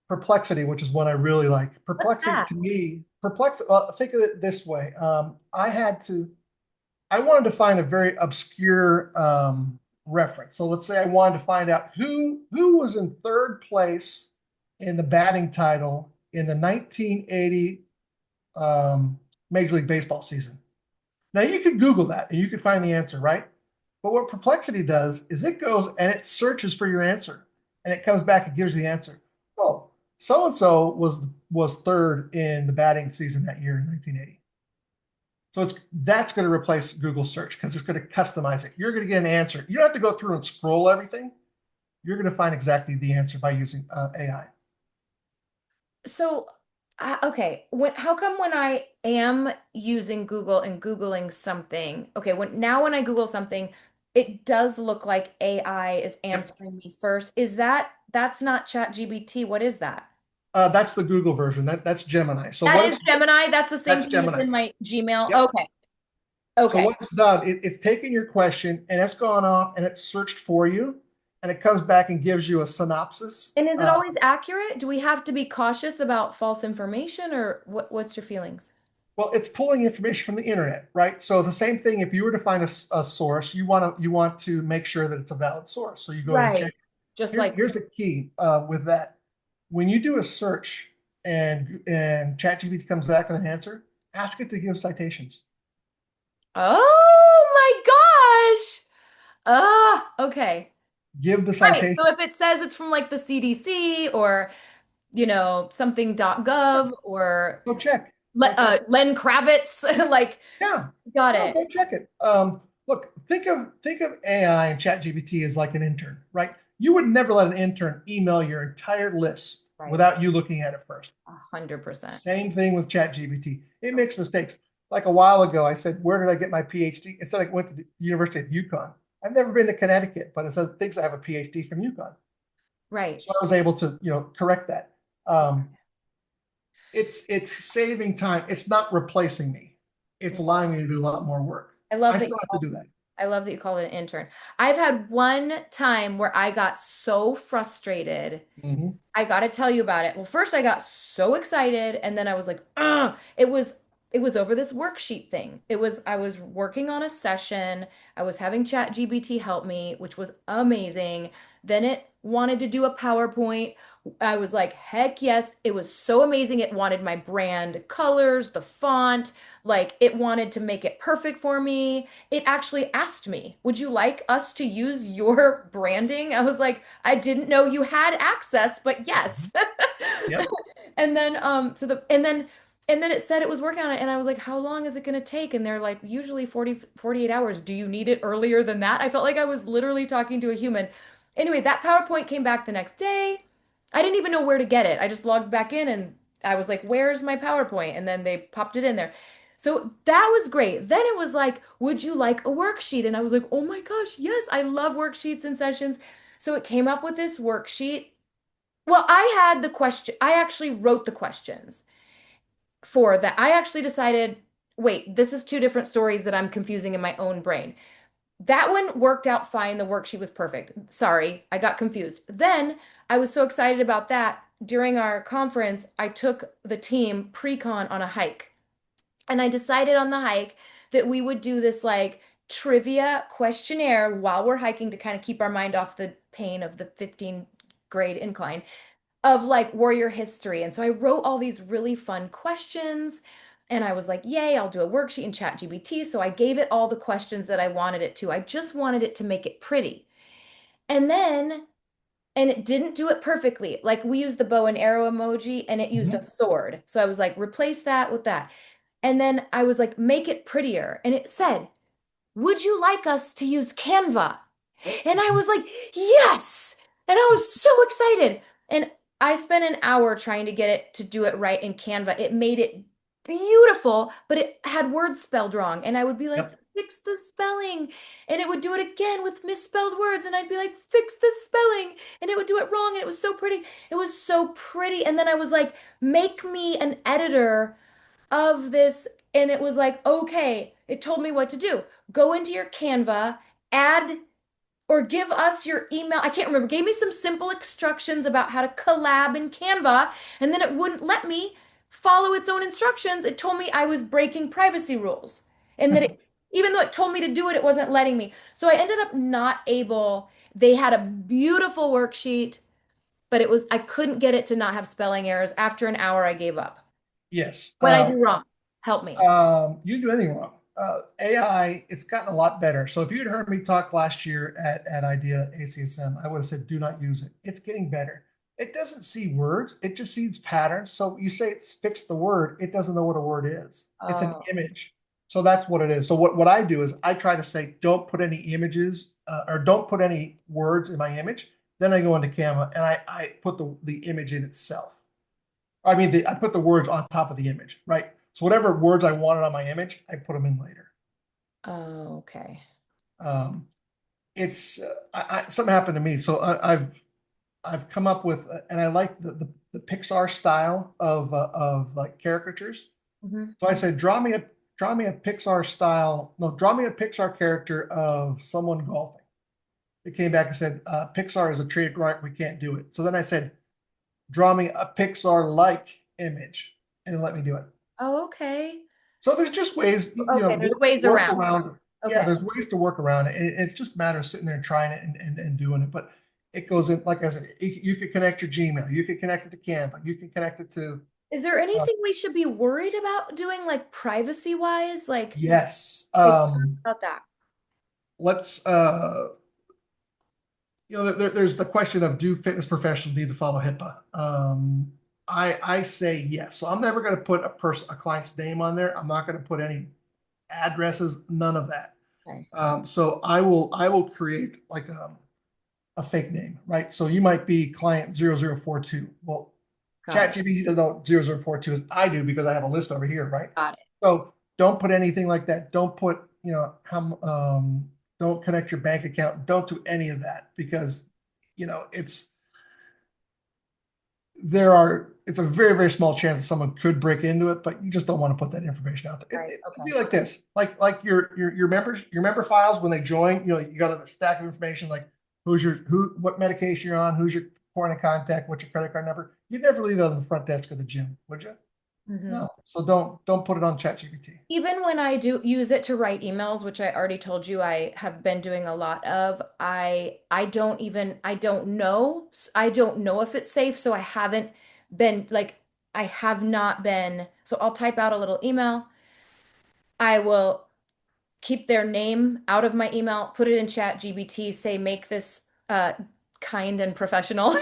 Speaker 2: Perplexity, which is one I really like.
Speaker 1: What's
Speaker 2: Perplexity
Speaker 1: that?
Speaker 2: to me, think of it this way. I wanted to find a very obscure reference. So let's say I wanted to find out who was in third place in the batting title in the 1980 um, Major League Baseball season. Now you could Google that and you could find the answer, right? But what Perplexity does is it goes and it searches for your answer, and it comes back and gives the answer. Oh, so and so was third in the batting season that year in 1980. So that's going to replace Google search because it's going to customize it. You're going to get an answer. You don't have to go through and scroll everything. You're going to find exactly the answer by using AI.
Speaker 1: So, okay, how come when I am using Google and Googling something, okay, when I Google something, it does look like AI is
Speaker 2: Yep.
Speaker 1: answering me first. That's not ChatGPT. What is that?
Speaker 2: That's the Google version. That's Gemini. So
Speaker 1: That is Gemini. That's the same
Speaker 2: that's
Speaker 1: thing that's
Speaker 2: Gemini.
Speaker 1: in my Gmail.
Speaker 2: Yep.
Speaker 1: Okay.
Speaker 2: So
Speaker 1: Okay.
Speaker 2: what it's done, it's taken your question and it's gone off and it's searched for you, and it comes back and gives you a synopsis.
Speaker 1: And is it always accurate? Do we have to be cautious about false information or what's your feelings?
Speaker 2: Well, it's pulling information from the internet, right? So the same thing. If you were to find a source, you want to make sure that it's a valid source. So you go and check.
Speaker 1: Right. Just like,
Speaker 2: Here's the key with that. When you do a search and ChatGPT comes back with an answer, ask it to give citations.
Speaker 1: oh my gosh. Okay.
Speaker 2: Give the
Speaker 1: Right. So
Speaker 2: citation.
Speaker 1: if it says it's from like the CDC or, something .gov or
Speaker 2: Go check. Go check.
Speaker 1: Len Kravitz, like,
Speaker 2: Yeah.
Speaker 1: got
Speaker 2: No,
Speaker 1: it.
Speaker 2: go check it. Look, think of AI and ChatGPT as like an intern, right? You would never let an intern email your entire list
Speaker 1: Right.
Speaker 2: without you looking at it first.
Speaker 1: 100%.
Speaker 2: Same thing with ChatGPT. It makes mistakes. Like a while ago, I said, "Where did I get my PhD?" It said I went to the University of Yukon. I've never been to Connecticut, but it says thinks I have a PhD from Yukon.
Speaker 1: Right.
Speaker 2: So I was able to, correct that.
Speaker 1: Okay.
Speaker 2: Um, it's saving time. It's not replacing me. It's allowing me to do a lot more work.
Speaker 1: I love
Speaker 2: I
Speaker 1: that
Speaker 2: still
Speaker 1: you
Speaker 2: have
Speaker 1: call
Speaker 2: to do that.
Speaker 1: I love that you call it an intern. I've had one time where I got so frustrated.
Speaker 2: Hmm.
Speaker 1: I got to tell you about it. Well, first I got so excited and then I was like, "Ugh." It was over this worksheet thing. I was working on a session. I was having ChatGPT help me, which was amazing. Then it wanted to do a PowerPoint. I was like, "Heck yes." It was so amazing. It wanted my brand colors, the font, like it wanted to make it perfect for me. It actually asked me, "Would you like us to use your branding?" I was like, "I didn't know you had access, but yes."
Speaker 2: Yep.
Speaker 1: And then it said it was working on it and I was like, "How long is it going to take?" And they're like, "Usually 48 hours. Do you need it earlier than that?" I felt like I was literally talking to a human. Anyway, that PowerPoint came back the next day. I didn't even know where to get it. I just logged back in and I was like, "Where's my PowerPoint?" And then they popped it in there. So that was great. Then it was like, "Would you like a worksheet?" And I was like, "Oh my gosh, yes, I love worksheets and sessions." So it came up with this worksheet. Well, I had the question, I actually wrote the questions for that. I actually decided, wait, this is two different stories that I'm confusing in my own brain. That one worked out fine. The worksheet was perfect. Sorry, I got confused. Then I was so excited about that. During our conference, I took the team pre-con on a hike. And I decided on the hike that we would do this like trivia questionnaire while we're hiking to kind of keep our mind off the pain of the 15 grade incline of like warrior history. And so I wrote all these really fun questions and I was like, "Yay, I'll do a worksheet in ChatGPT." So I gave it all the questions that I wanted it to. I just wanted it to make it pretty. And then and it didn't do it perfectly. Like we used the bow and arrow emoji and it used a
Speaker 2: Hmm.
Speaker 1: sword. So I was like, "Replace that with that." And then I was like, "Make it prettier." And it said, "Would you like us to use Canva?" And I was like, "Yes." And I was so excited. And I spent an hour trying to get it to do it right in Canva. It made it beautiful, but it had words spelled wrong. And I would be like,
Speaker 2: Yep.
Speaker 1: "Fix the spelling." And it would do it again with misspelled words. And I'd be like, "Fix the spelling." And it would do it wrong. And it was so pretty. It was so pretty. And then I was like, "Make me an editor of this." And it was like, "Okay." It told me what to do. Go into your Canva, add or give us your email. I can't remember. Gave me some simple instructions about how to collab in Canva, and then it wouldn't let me follow its own instructions. It told me I was breaking privacy rules, and that even though it told me to do it, it wasn't letting me. So I ended up not able. They had a beautiful worksheet, but I couldn't get it to not have spelling errors. After an hour, I gave up.
Speaker 2: Yes.
Speaker 1: What I do wrong? Help me.
Speaker 2: You didn't do anything wrong. AI, it's gotten a lot better. So if you'd heard me talk last year at IDEA ACSM, I would have said, do not use it. It's getting better. It doesn't see words. It just sees patterns. So you say it's fixed the word. It doesn't know what a word is. It's an
Speaker 1: Oh,
Speaker 2: image. So that's what it is. So what I do is I try to say, don't put any images or don't put any words in my image. Then I go into Canva and I put the image in itself. I mean, I put the words on top of the image, right? So whatever words I wanted on my image, I put them in later.
Speaker 1: oh, okay.
Speaker 2: Um, it's something happened to me. So I've come up with, and I like the Pixar style of like caricatures.
Speaker 1: Hmm.
Speaker 2: So I said, draw me a Pixar style. No, draw me a Pixar character of someone golfing. It came back and said, Pixar is a trademark. We can't do it. So then I said, draw me a Pixar like image, and it let me do it.
Speaker 1: Oh, okay.
Speaker 2: So there's just ways,
Speaker 1: Okay, there's ways
Speaker 2: work
Speaker 1: around.
Speaker 2: around. Yeah,
Speaker 1: Okay.
Speaker 2: there's ways to work around it. It just matters sitting there and trying it and doing it. But it goes in, like I said, you could connect your Gmail, you can connect it to Canva, you can connect it to,
Speaker 1: Is there
Speaker 2: uh,
Speaker 1: anything we should be worried about doing, like privacy wise?
Speaker 2: yes.
Speaker 1: Like, about that.
Speaker 2: Let's, there's the question of do fitness professionals need to follow HIPAA? I say yes. So I'm never going to put a client's name on there. I'm not going to put any addresses, none of that.
Speaker 1: Okay.
Speaker 2: So I will create like a fake name, right? So you might be client 0042. Well,
Speaker 1: Got it.
Speaker 2: ChatGPT doesn't know 0042 as I do because I have a list over here, right?
Speaker 1: Got it.
Speaker 2: So don't put anything like that. Don't put, how don't connect your bank account. Don't do any of that because it's it's a very, very small chance that someone could break into it, but you just don't want to put that information out there.
Speaker 1: Right.
Speaker 2: It'd
Speaker 1: Okay.
Speaker 2: be like this, like your member files when they join, you got a stack of information like what medication you're on, who's your point of contact, what's your credit card number. You'd never leave that on the front desk of the gym, would you?
Speaker 1: Hmm.
Speaker 2: No. So don't put it on ChatGPT.
Speaker 1: Even when I do use it to write emails, which I already told you I have been doing a lot of, I don't know if it's safe, so I haven't been like I have not been. So I'll type out a little email. I will keep their name out of my email, put it in Chat GBT, say make this kind and professional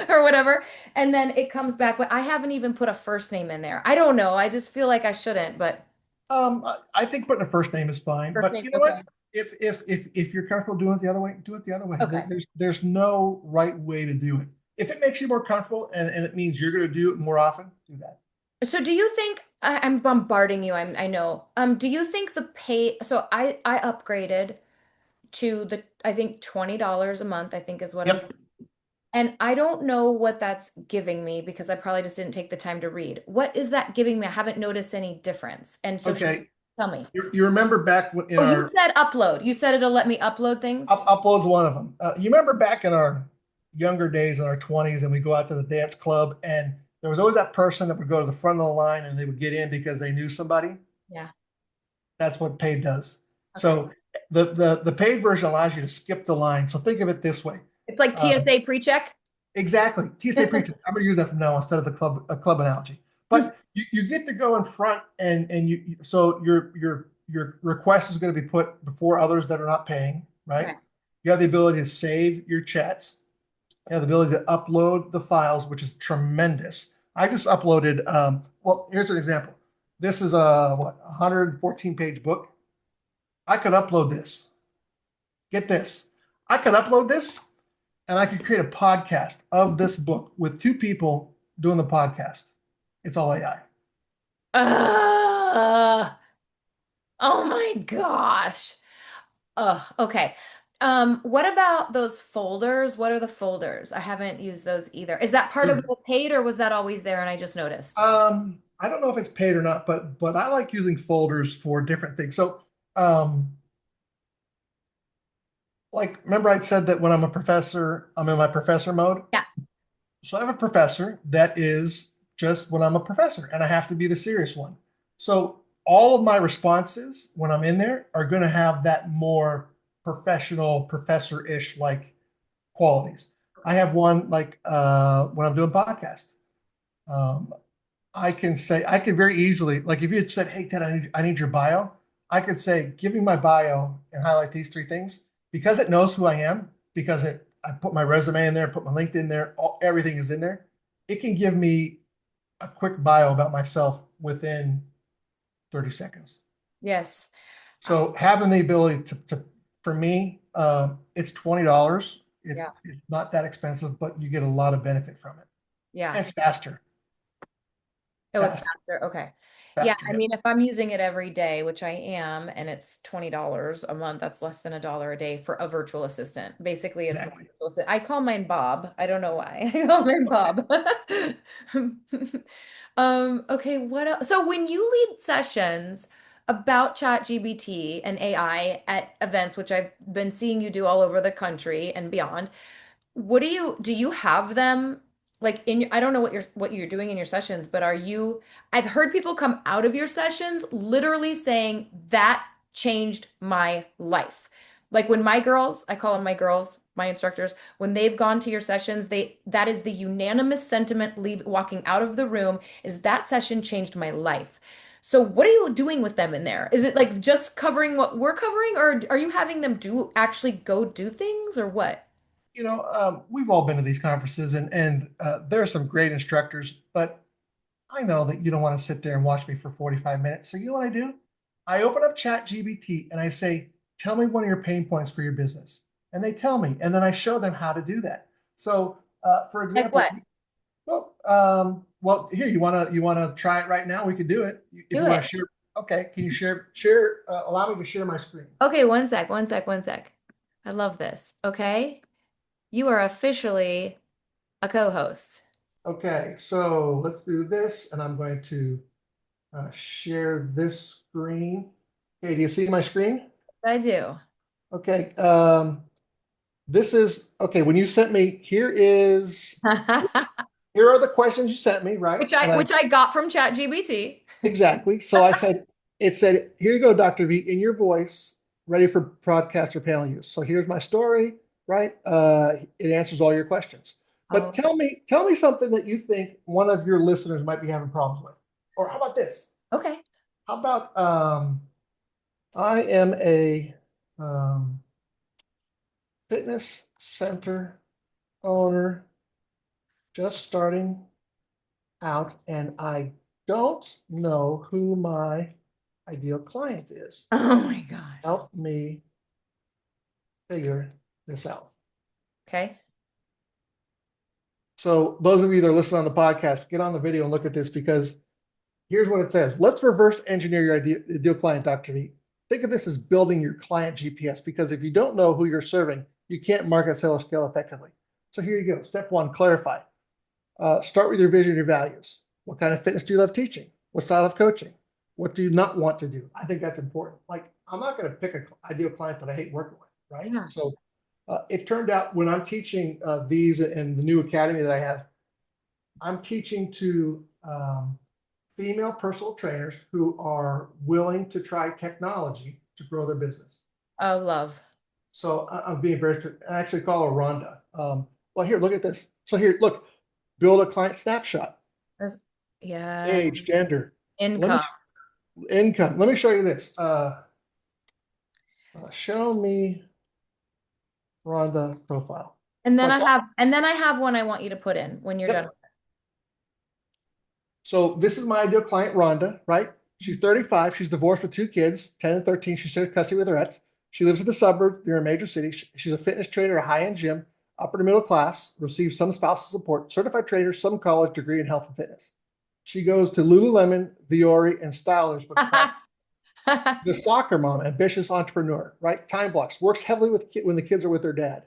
Speaker 1: or whatever, and then it comes back. But I haven't even put a first name in there. I don't know. I just feel like I shouldn't, but
Speaker 2: I think putting a first name is fine,
Speaker 1: first
Speaker 2: but
Speaker 1: name,
Speaker 2: you know what?
Speaker 1: okay.
Speaker 2: If you're comfortable doing it the other way, do it the other way.
Speaker 1: Okay.
Speaker 2: There's no right way to do it. If it makes you more comfortable and it means you're going to do it more often, do that.
Speaker 1: So do you think I'm bombarding you? I know. Do you think the pay, so I upgraded to the I think $20 a month, I think is what I'm.
Speaker 2: Yep.
Speaker 1: And I don't know what that's giving me because I probably just didn't take the time to read. What is that giving me? I haven't noticed any difference. And so
Speaker 2: Okay.
Speaker 1: tell me.
Speaker 2: You remember back in
Speaker 1: Oh, you
Speaker 2: our
Speaker 1: said upload. You said it'll let me upload things?
Speaker 2: uploads one of them. You remember back in our younger days in our 20s and we go out to the dance club and there was always that person that would go to the front of the line and they would get in because they knew somebody.
Speaker 1: Yeah.
Speaker 2: That's what paid does.
Speaker 1: Okay.
Speaker 2: So the paid version allows you to skip the line. So think of it this way.
Speaker 1: It's like
Speaker 2: Um,
Speaker 1: TSA pre-check.
Speaker 2: exactly. TSA pre I'm going to use that from now on instead of the club analogy. But you get to go in front and so your request is going to be put before others that are not paying, right?
Speaker 1: Okay.
Speaker 2: You have the ability to save your chats. You have the ability to upload the files, which is tremendous. I just uploaded, well, here's an example. This is a what 114 page book. I could upload this. Get this. I could upload this and I could create a podcast of this book with two people doing the podcast. It's all AI.
Speaker 1: Uh, oh my gosh. Okay. What about those folders? What are the folders? I haven't used those either. Is that part of
Speaker 2: Sure.
Speaker 1: the paid or was that always there and I just noticed?
Speaker 2: I don't know if it's paid or not, but I like using folders for different things. So, um, like remember I said that when I'm a professor, I'm in my professor mode.
Speaker 1: Yeah.
Speaker 2: So I have a professor that is just when I'm a professor and I have to be the serious one. So all of my responses when I'm in there are going to have that more professional, professor-ish like qualities. I have one like when I'm doing podcast. Um, I can very easily, like if you had said, hey, Ted, I need your bio, I could say, give me my bio and highlight these three things because it knows who I am, because I put my resume in there, put my LinkedIn there, everything is in there. It can give me a quick bio about myself within 30 seconds.
Speaker 1: Yes. Uh,
Speaker 2: So having the ability for me, it's $20.
Speaker 1: yeah.
Speaker 2: It's not that expensive, but you get a lot of benefit from it.
Speaker 1: Yeah.
Speaker 2: And it's faster,
Speaker 1: Oh, it's
Speaker 2: faster,
Speaker 1: faster. Okay. Yeah,
Speaker 2: faster.
Speaker 1: I
Speaker 2: Yeah,
Speaker 1: mean, if I'm using it every day, which I am, and it's $20 a month, that's less than $1 a day for a virtual assistant. Basically, it's my
Speaker 2: exactly.
Speaker 1: virtual assistant. I call mine Bob. I don't know why. I call mine Bob. Okay, what else? So when you lead sessions about ChatGPT and AI at events, which I've been seeing you do all over the country and beyond, what do you have them like in your, I don't know what you're doing in your sessions, but I've heard people come out of your sessions literally saying that changed my life. Like when my girls, I call them my girls, my instructors, when they've gone to your sessions, that is the unanimous sentiment leave walking out of the room is that session changed my life. So what are you doing with them in there? Is it like just covering what we're covering, or are you having them do actually go do things or what?
Speaker 2: We've all been to these conferences, and there are some great instructors, but I know that you don't want to sit there and watch me for 45 minutes. So you know what I do? I open up ChatGPT and I say, tell me one of your pain points for your business. And they tell me, and then I show them how to do that. So, for
Speaker 1: Like
Speaker 2: example,
Speaker 1: what?
Speaker 2: well, here you wanna try it right now? We could do it if
Speaker 1: Do
Speaker 2: you want
Speaker 1: it.
Speaker 2: to share. Okay, can you share? Allow me to share my screen.
Speaker 1: Okay, one sec. I love this. Okay. You are officially a co-host.
Speaker 2: Okay, so let's do this, and I'm going to share this screen. Okay, do you see my screen?
Speaker 1: I do.
Speaker 2: Okay, this is okay. When you sent me, here are the questions you sent me, right?
Speaker 1: Which I got from ChatGPT.
Speaker 2: Exactly. So it said, here you go, Dr. V, in your voice, ready for broadcast or panel use. So here's my story, right? It answers all your questions. But
Speaker 1: Oh,
Speaker 2: tell me something that you think one of your listeners might be having problems with. Or how about this?
Speaker 1: okay.
Speaker 2: How about I am a um, fitness center owner just starting out, and I don't know who my ideal client is.
Speaker 1: Oh my gosh.
Speaker 2: Help me figure this out.
Speaker 1: Okay.
Speaker 2: So those of you that are listening on the podcast, get on the video and look at this because here's what it says. Let's reverse engineer your ideal client, Dr. V. Think of this as building your client GPS because if you don't know who you're serving, you can't market, sell, or scale effectively. So here you go. Step one, clarify. Start with your vision and your values. What kind of fitness do you love teaching? What style of coaching? What do you not want to do? I think that's important. Like, I'm not going to pick an ideal client that I hate working with, right?
Speaker 1: Yeah.
Speaker 2: So it turned out when I'm teaching these in the new academy that I have, I'm teaching to female personal trainers who are willing to try technology to grow their business.
Speaker 1: Oh, love.
Speaker 2: So I'm being very, I actually call her Rhonda. Well, here, look at this. So here, look, build a client snapshot,
Speaker 1: That's, yeah.
Speaker 2: age, gender. Let me
Speaker 1: Income.
Speaker 2: income. Let me show you this. Show me Rhonda profile. So
Speaker 1: And then I have one I want you to put in when you're done.
Speaker 2: yep. So this is my ideal client, Rhonda, right? She's 35. She's divorced with two kids, 10 and 13. She shares custody with her ex. She lives in the suburb near a major city. She's a fitness trainer, a high-end gym, upper to middle class, receives some spousal support, certified trainer, some college degree in health and fitness. She goes to Lululemon, Viore, and Stylers with class. The soccer mom, ambitious entrepreneur, right? Time blocks, works heavily with when the kids are with their dad.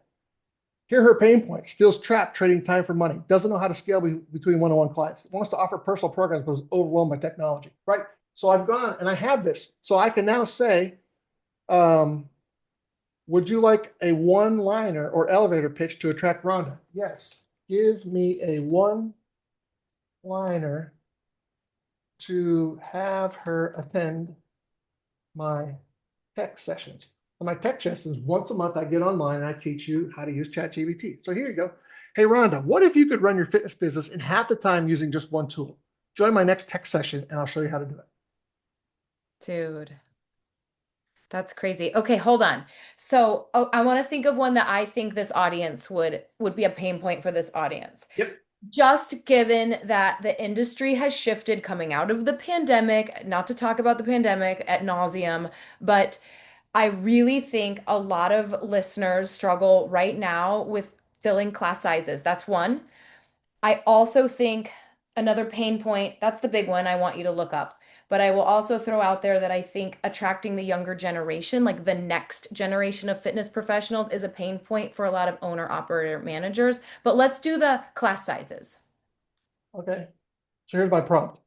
Speaker 2: Here are her pain points. Feels trapped trading time for money. Doesn't know how to scale between one-on-one clients. Wants to offer personal programs, but is overwhelmed by technology. Right. So I've gone and I have this. So I can now say, um, would you like a one-liner or elevator pitch to attract Rhonda? Yes. Give me a one-liner to have her attend my tech sessions. And my tech sessions, once a month, I get online and I teach you how to use ChatGPT. So here you go. Hey, Rhonda, what if you could run your fitness business in half the time using just one tool? Join my next tech session and I'll show you how to do it.
Speaker 1: Dude, that's crazy. Okay, hold on. So, I want to think of one that I think this audience would be a pain point for this audience.
Speaker 2: Yep.
Speaker 1: Just given that the industry has shifted coming out of the pandemic, not to talk about the pandemic at nauseum, but I really think a lot of listeners struggle right now with filling class sizes. That's one. I also think another pain point, that's the big one I want you to look up. But I will also throw out there that I think attracting the younger generation, like the next generation of fitness professionals, is a pain point for a lot of owner operator managers. But let's do the class sizes.
Speaker 2: Okay. So here's my prompt.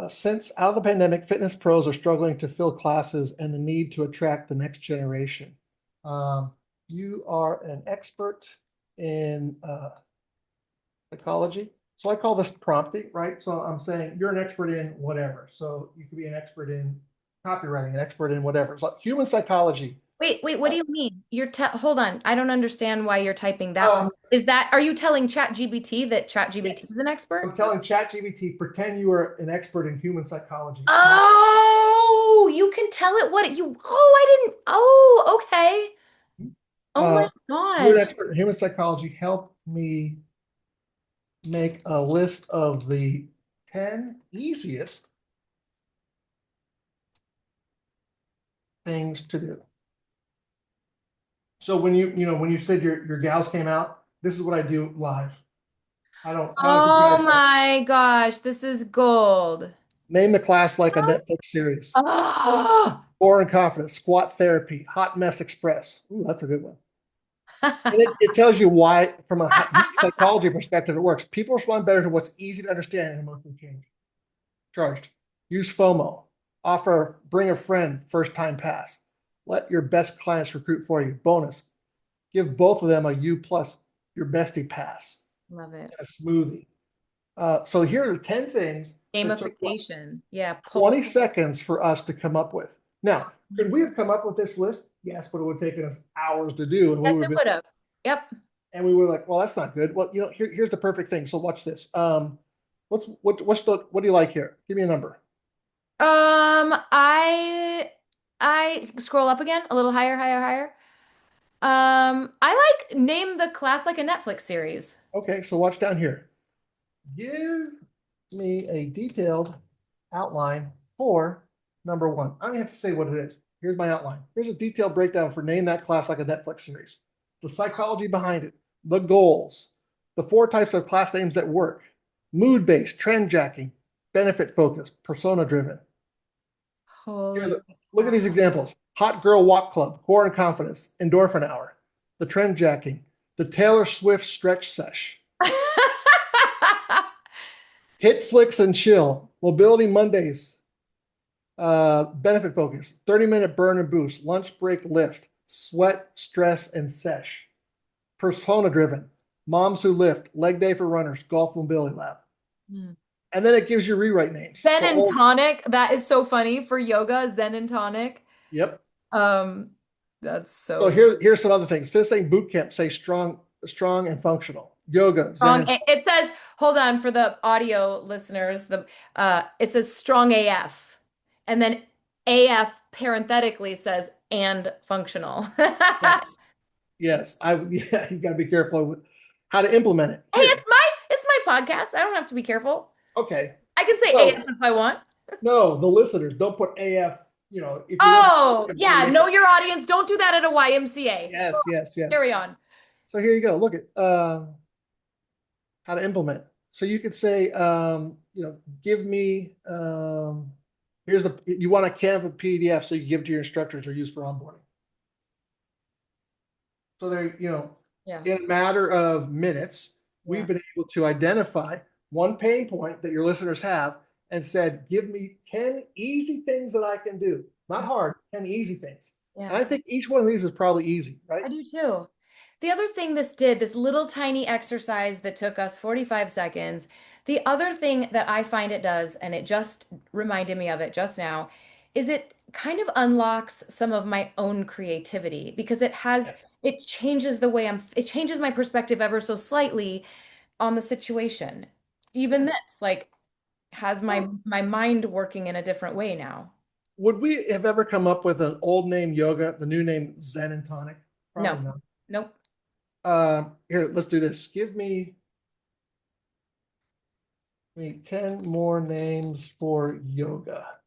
Speaker 2: Since out of the pandemic, fitness pros are struggling to fill classes and the need to attract the next generation. Um, you are an expert in psychology. So I call this prompting, right? So I'm saying you're an expert in whatever. So you could be an expert in copywriting, an expert in whatever. It's like human psychology.
Speaker 1: Wait, what do you mean? Hold on. I don't understand why you're typing that.
Speaker 2: Um,
Speaker 1: Are you telling ChatGPT that ChatGPT
Speaker 2: yes.
Speaker 1: is an expert?
Speaker 2: I'm telling ChatGPT, pretend you are an expert in human psychology.
Speaker 1: Oh, you can tell it what I didn't. Oh, okay. Oh my
Speaker 2: Uh, you're an
Speaker 1: gosh.
Speaker 2: expert in human psychology. Help me make a list of the 10 easiest things to do. So when you said your gals came out, this is what I do live. I don't
Speaker 1: Oh
Speaker 2: prepare.
Speaker 1: my gosh, this is gold.
Speaker 2: Name the class like a Netflix series.
Speaker 1: Oh,
Speaker 2: Core and confidence, squat therapy, hot mess express. Ooh, that's a good one. And it tells you why, from a human psychology perspective, it works. People respond better to what's easy to understand and emotionally charged. Use FOMO. Bring a friend, first time pass. Let your best clients recruit for you. Bonus, give both of them a U plus your bestie pass.
Speaker 1: Love it.
Speaker 2: A smoothie. So here are 10 things that took
Speaker 1: Gamification. Yeah, pull.
Speaker 2: 20 seconds for us to come up with. Now, could we have come up with this list? Yes, but it would have taken us hours to do. And we
Speaker 1: Yes,
Speaker 2: would
Speaker 1: it
Speaker 2: have been,
Speaker 1: would have. Yep.
Speaker 2: and we were like, well, that's not good. Well, here's the perfect thing. So watch this. What do you like here? Give me a number.
Speaker 1: I scroll up again, a little higher, higher, higher. I like name the class like a Netflix series.
Speaker 2: Okay, so watch down here. Give me a detailed outline for number one. I don't have to say what it is. Here's my outline. Here's a detailed breakdown for name that class like a Netflix series. The psychology behind it, the goals, the four types of class names that work, mood-based, trend jacking, benefit focused, persona driven.
Speaker 1: Holy
Speaker 2: Look at
Speaker 1: cow.
Speaker 2: these examples. Hot Girl Walk Club, Core and Confidence, Endorphin Hour, the trend jacking, the Taylor Swift stretch sesh, Hit Flicks and Chill, Mobility Mondays, benefit focus, 30-minute burn and boost, lunch break lift, sweat, stress, and sesh. Persona driven, moms who lift, leg day for runners, golf mobility lab.
Speaker 1: Hmm.
Speaker 2: And then it gives you rewrite names.
Speaker 1: Zen
Speaker 2: So,
Speaker 1: and tonic. That is so funny for yoga. Zen and tonic.
Speaker 2: yep.
Speaker 1: Um, that's
Speaker 2: So
Speaker 1: so
Speaker 2: here's some other things. This ain't boot camp, say strong and functional. Yoga, Zen
Speaker 1: strong.
Speaker 2: and
Speaker 1: It says, hold on for the audio listeners, it says strong AF. And then AF parenthetically says and functional. Hey,
Speaker 2: yes, yes. Yeah, you gotta be careful with how to implement it. Here.
Speaker 1: it's my podcast. I don't have to be careful.
Speaker 2: Okay.
Speaker 1: I can say AF
Speaker 2: So
Speaker 1: if I want.
Speaker 2: no, the listeners don't put AF, if you're listening,
Speaker 1: Oh,
Speaker 2: don't
Speaker 1: yeah,
Speaker 2: make
Speaker 1: know
Speaker 2: it.
Speaker 1: your audience. Don't do that at a YMCA.
Speaker 2: Yes, yes, yes.
Speaker 1: Carry on.
Speaker 2: So here you go. Look at how to implement. So you could say, give me, you want a Canva PDF so you give it to your instructors or use for onboarding. So
Speaker 1: Yeah.
Speaker 2: in a matter of minutes, we've
Speaker 1: Yeah.
Speaker 2: been able to identify one pain point that your listeners have and said, give me 10 easy things that I can do. Not hard, 10 easy things. And
Speaker 1: Yeah.
Speaker 2: I think each one of these is probably easy, right?
Speaker 1: I do too. The other thing this little tiny exercise that took us 45 seconds, the other thing that I find it does, and it just reminded me of it just now, is it kind of unlocks some of my own creativity because
Speaker 2: Yes.
Speaker 1: it changes the way it changes my perspective ever so slightly on the situation. Even
Speaker 2: Yeah.
Speaker 1: this, like, has
Speaker 2: Well,
Speaker 1: my mind working in a different way now.
Speaker 2: would we have ever come up with an old name yoga, the new name Zen and Tonic?
Speaker 1: No,
Speaker 2: Probably not.
Speaker 1: nope.
Speaker 2: Here, let's do this. Give me 10 more names for yoga.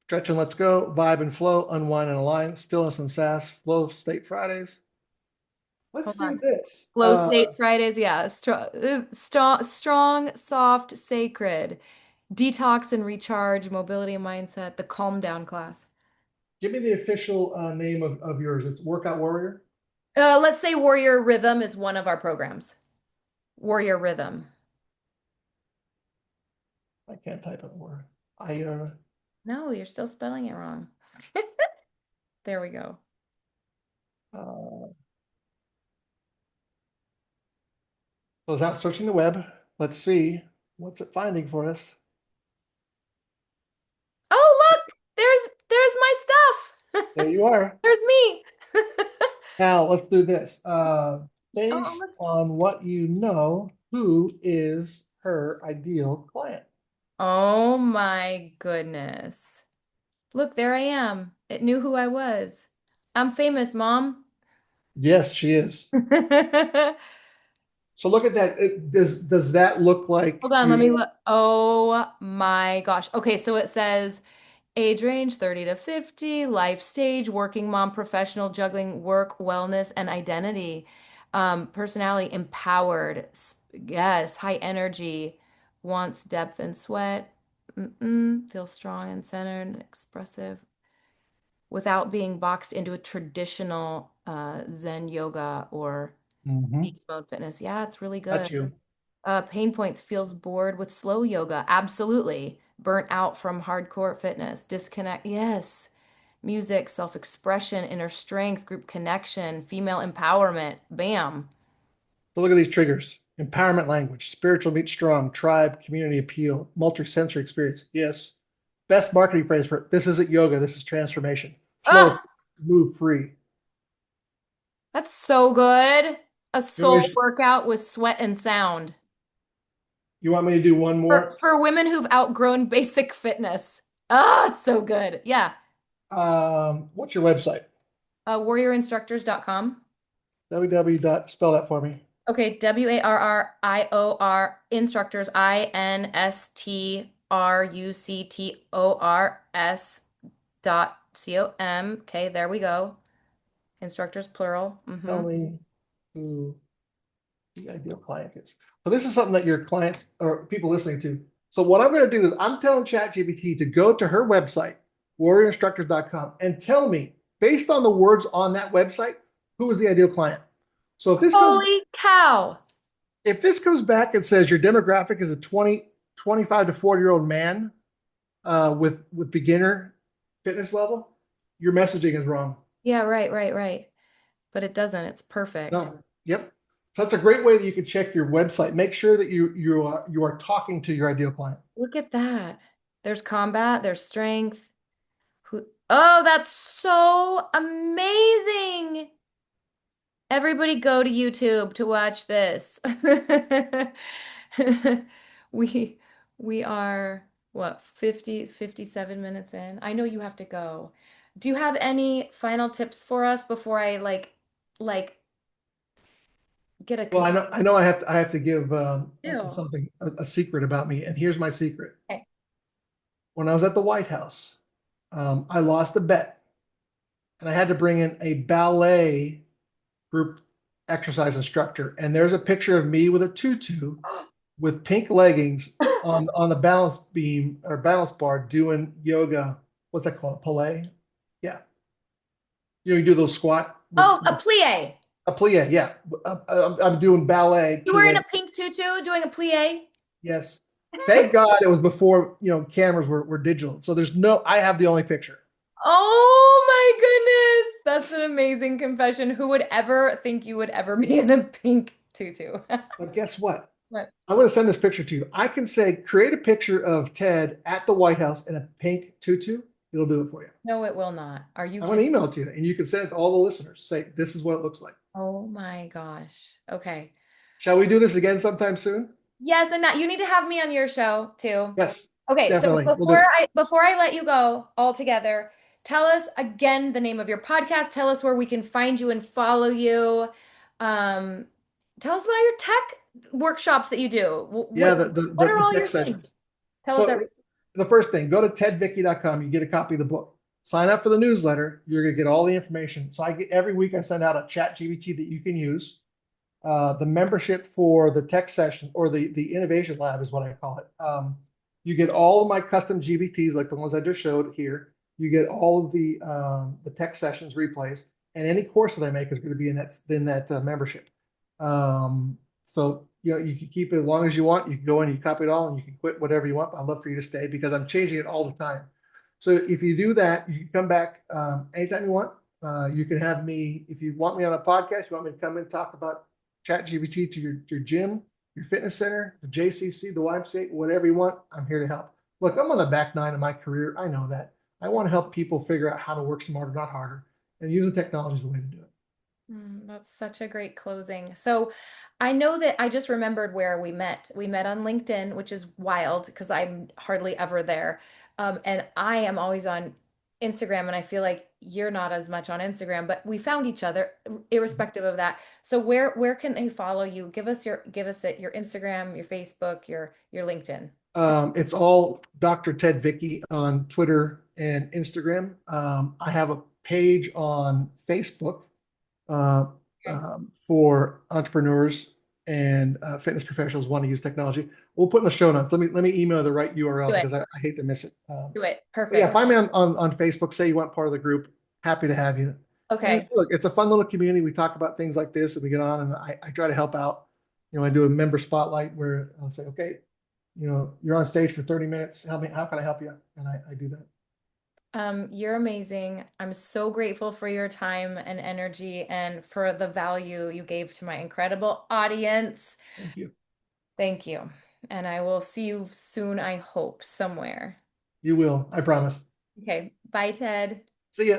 Speaker 2: Stretch and let's go. Vibe and flow, unwind and align, stillness and sass, flow state Fridays. Let's
Speaker 1: Hold
Speaker 2: do
Speaker 1: on.
Speaker 2: this.
Speaker 1: Flow state Fridays, yeah. Strong, soft, sacred. Detox and recharge, mobility and mindset, the calm down class.
Speaker 2: Give me the official name of yours. It's Workout Warrior.
Speaker 1: Let's say Warrior Rhythm is one of our programs. Warrior Rhythm.
Speaker 2: I can't type it more. I
Speaker 1: No, you're still spelling it wrong. There we go.
Speaker 2: uh, so it's out searching the web. Let's see what's it finding for us.
Speaker 1: Oh, look, there's my
Speaker 2: There
Speaker 1: stuff.
Speaker 2: you are.
Speaker 1: There's me.
Speaker 2: Now let's do this.
Speaker 1: Oh,
Speaker 2: Based
Speaker 1: look.
Speaker 2: on what you know, who is her ideal client?
Speaker 1: Oh my goodness. Look, there I am. It knew who I was. I'm famous, Mom.
Speaker 2: Yes, she is. So look at that. Does that look like
Speaker 1: Hold on, let me
Speaker 2: you?
Speaker 1: look. Oh my gosh. Okay, so it says age range 30 to 50, life stage, working mom, professional, juggling work, wellness, and identity. Personality, empowered. Yes, high energy, wants depth and sweat. Feels strong and centered, expressive. without being boxed into a traditional Zen yoga or
Speaker 2: Hmm.
Speaker 1: beast mode fitness. Yeah, it's really good.
Speaker 2: That's you.
Speaker 1: Pain points feels bored with slow yoga. Absolutely. Burnt out from hardcore fitness. Disconnect. Yes. Music, self-expression, inner strength, group connection, female empowerment. Bam.
Speaker 2: So look at these triggers. Empowerment language, spiritual meet strong, tribe, community appeal, multi-sensory experience. Yes. Best marketing phrase for it. This isn't yoga. This is transformation. Flow,
Speaker 1: Ah,
Speaker 2: move free.
Speaker 1: that's so good. A
Speaker 2: You want me
Speaker 1: soul
Speaker 2: to,
Speaker 1: workout with sweat and sound.
Speaker 2: you want me to do one more?
Speaker 1: For women who've outgrown basic fitness. Ah, it's so good. Yeah.
Speaker 2: What's your website?
Speaker 1: Warriorinstructors.com.
Speaker 2: www. Spell that for me.
Speaker 1: Okay, WARRIOR instructors, INSTRUCTORS .com. Okay, there we go. Instructors plural.
Speaker 2: Tell me who the ideal client is. So this is something that your clients or people listening to. So what I'm going to do is I'm telling ChatGPT to go to her website, warriorinstructors.com, and tell me, based on the words on that website, who is the ideal client. So
Speaker 1: Holy cow.
Speaker 2: if this comes back and says your demographic is a 25 to 40-year-old man with beginner fitness level, your messaging is wrong.
Speaker 1: Yeah, right. But it doesn't. It's perfect.
Speaker 2: No. Yep. So that's a great way that you can check your website. Make sure that you are talking to your ideal client.
Speaker 1: Look at that. There's combat, there's strength. Oh, that's so amazing. Everybody go to YouTube to watch this. We we are what, 57 minutes in. I know you have to go. Do you have any final tips for us before I like get a
Speaker 2: Well,
Speaker 1: conclusion?
Speaker 2: I know I have to give something a secret about me, and here's my secret.
Speaker 1: Okay.
Speaker 2: When I was at the White House, I lost a bet, and I had to bring in a ballet group exercise instructor, and there's a picture of me with a tutu with pink leggings on the balance beam or balance bar doing yoga. What's that called? Plie? Yeah. You do those squat
Speaker 1: Oh, a plie.
Speaker 2: a plie. Yeah. I'm doing ballet
Speaker 1: You
Speaker 2: to
Speaker 1: were in
Speaker 2: the
Speaker 1: a pink tutu doing a plie?
Speaker 2: yes. Thank God it was before, cameras were digital. So I have the only picture.
Speaker 1: Oh my goodness. That's an amazing confession. Who would ever think you would ever be in a pink tutu?
Speaker 2: But guess what?
Speaker 1: What?
Speaker 2: I'm going to send this picture to you. I can say, create a picture of Ted at the White House in a pink tutu. It'll do it for you.
Speaker 1: No, it will not. Are you
Speaker 2: I'm going to
Speaker 1: kidding?
Speaker 2: email it to you and you can send it to all the listeners. Say, this is what it looks like.
Speaker 1: Oh my gosh. Okay.
Speaker 2: Shall we do this again sometime soon?
Speaker 1: Yes, and that you need to have me on your show too.
Speaker 2: Yes,
Speaker 1: Okay, so
Speaker 2: definitely. We'll do it.
Speaker 1: before I let you go altogether, tell us again the name of your podcast. Tell us where we can find you and follow you. Um, Tell us about your tech workshops that you do.
Speaker 2: Yeah,
Speaker 1: What are
Speaker 2: the
Speaker 1: all
Speaker 2: tech
Speaker 1: your things?
Speaker 2: sessions.
Speaker 1: Tell us
Speaker 2: So
Speaker 1: everything.
Speaker 2: the first thing, go to tedvickey.com. You get a copy of the book. Sign up for the newsletter. You're going to get all the information. So every week I send out a chat GBT that you can use. The membership for the tech session or the innovation lab is what I call it. You get all of my custom GBTs like the ones I just showed here. You get all of the tech sessions replays, and any course that I make is going to be in that membership. So you can keep it as long as you want. You can go in, you copy it all, and you can quit whatever you want. I'd love for you to stay because I'm changing it all the time. So if you do that, you can come back anytime you want. You can have me if you want me on a podcast. You want me to come in and talk about ChatGPT to your gym, your fitness center, the JCC, the YMCA, whatever you want. I'm here to help. Look, I'm on the back nine of my career. I know that. I want to help people figure out how to work smarter, not harder, and using technology is the way to do it.
Speaker 1: That's such a great closing. So I know that I just remembered where we met. We met on LinkedIn, which is wild because I'm hardly ever there. And I am always on Instagram, and I feel like you're not as much on Instagram, but we found each other irrespective of that. So where can they follow you? Your Instagram, your Facebook, your LinkedIn.
Speaker 2: It's all Dr. Ted Vickey on Twitter and Instagram. I have a page on Facebook uh,
Speaker 1: Okay.
Speaker 2: for entrepreneurs and fitness professionals want to use technology. We'll put in the show notes. Let me email the right URL
Speaker 1: Do it.
Speaker 2: because I hate to miss it.
Speaker 1: Do it.
Speaker 2: But yeah,
Speaker 1: Perfect.
Speaker 2: find me on Facebook. Say you want part of the group. Happy to have you. And
Speaker 1: Okay.
Speaker 2: look, it's a fun little community. We talk about things like this and we get on and I try to help out. I do a member spotlight where I'll say, okay, you're on stage for 30 minutes. Help me. How can I help you? And I do that.
Speaker 1: You're amazing. I'm so grateful for your time and energy and for the value you gave to my incredible audience.
Speaker 2: Thank you.
Speaker 1: Thank you. And I will see you soon, I hope, somewhere.
Speaker 2: You will. I promise.
Speaker 1: Okay. Bye, Ted.
Speaker 2: See ya.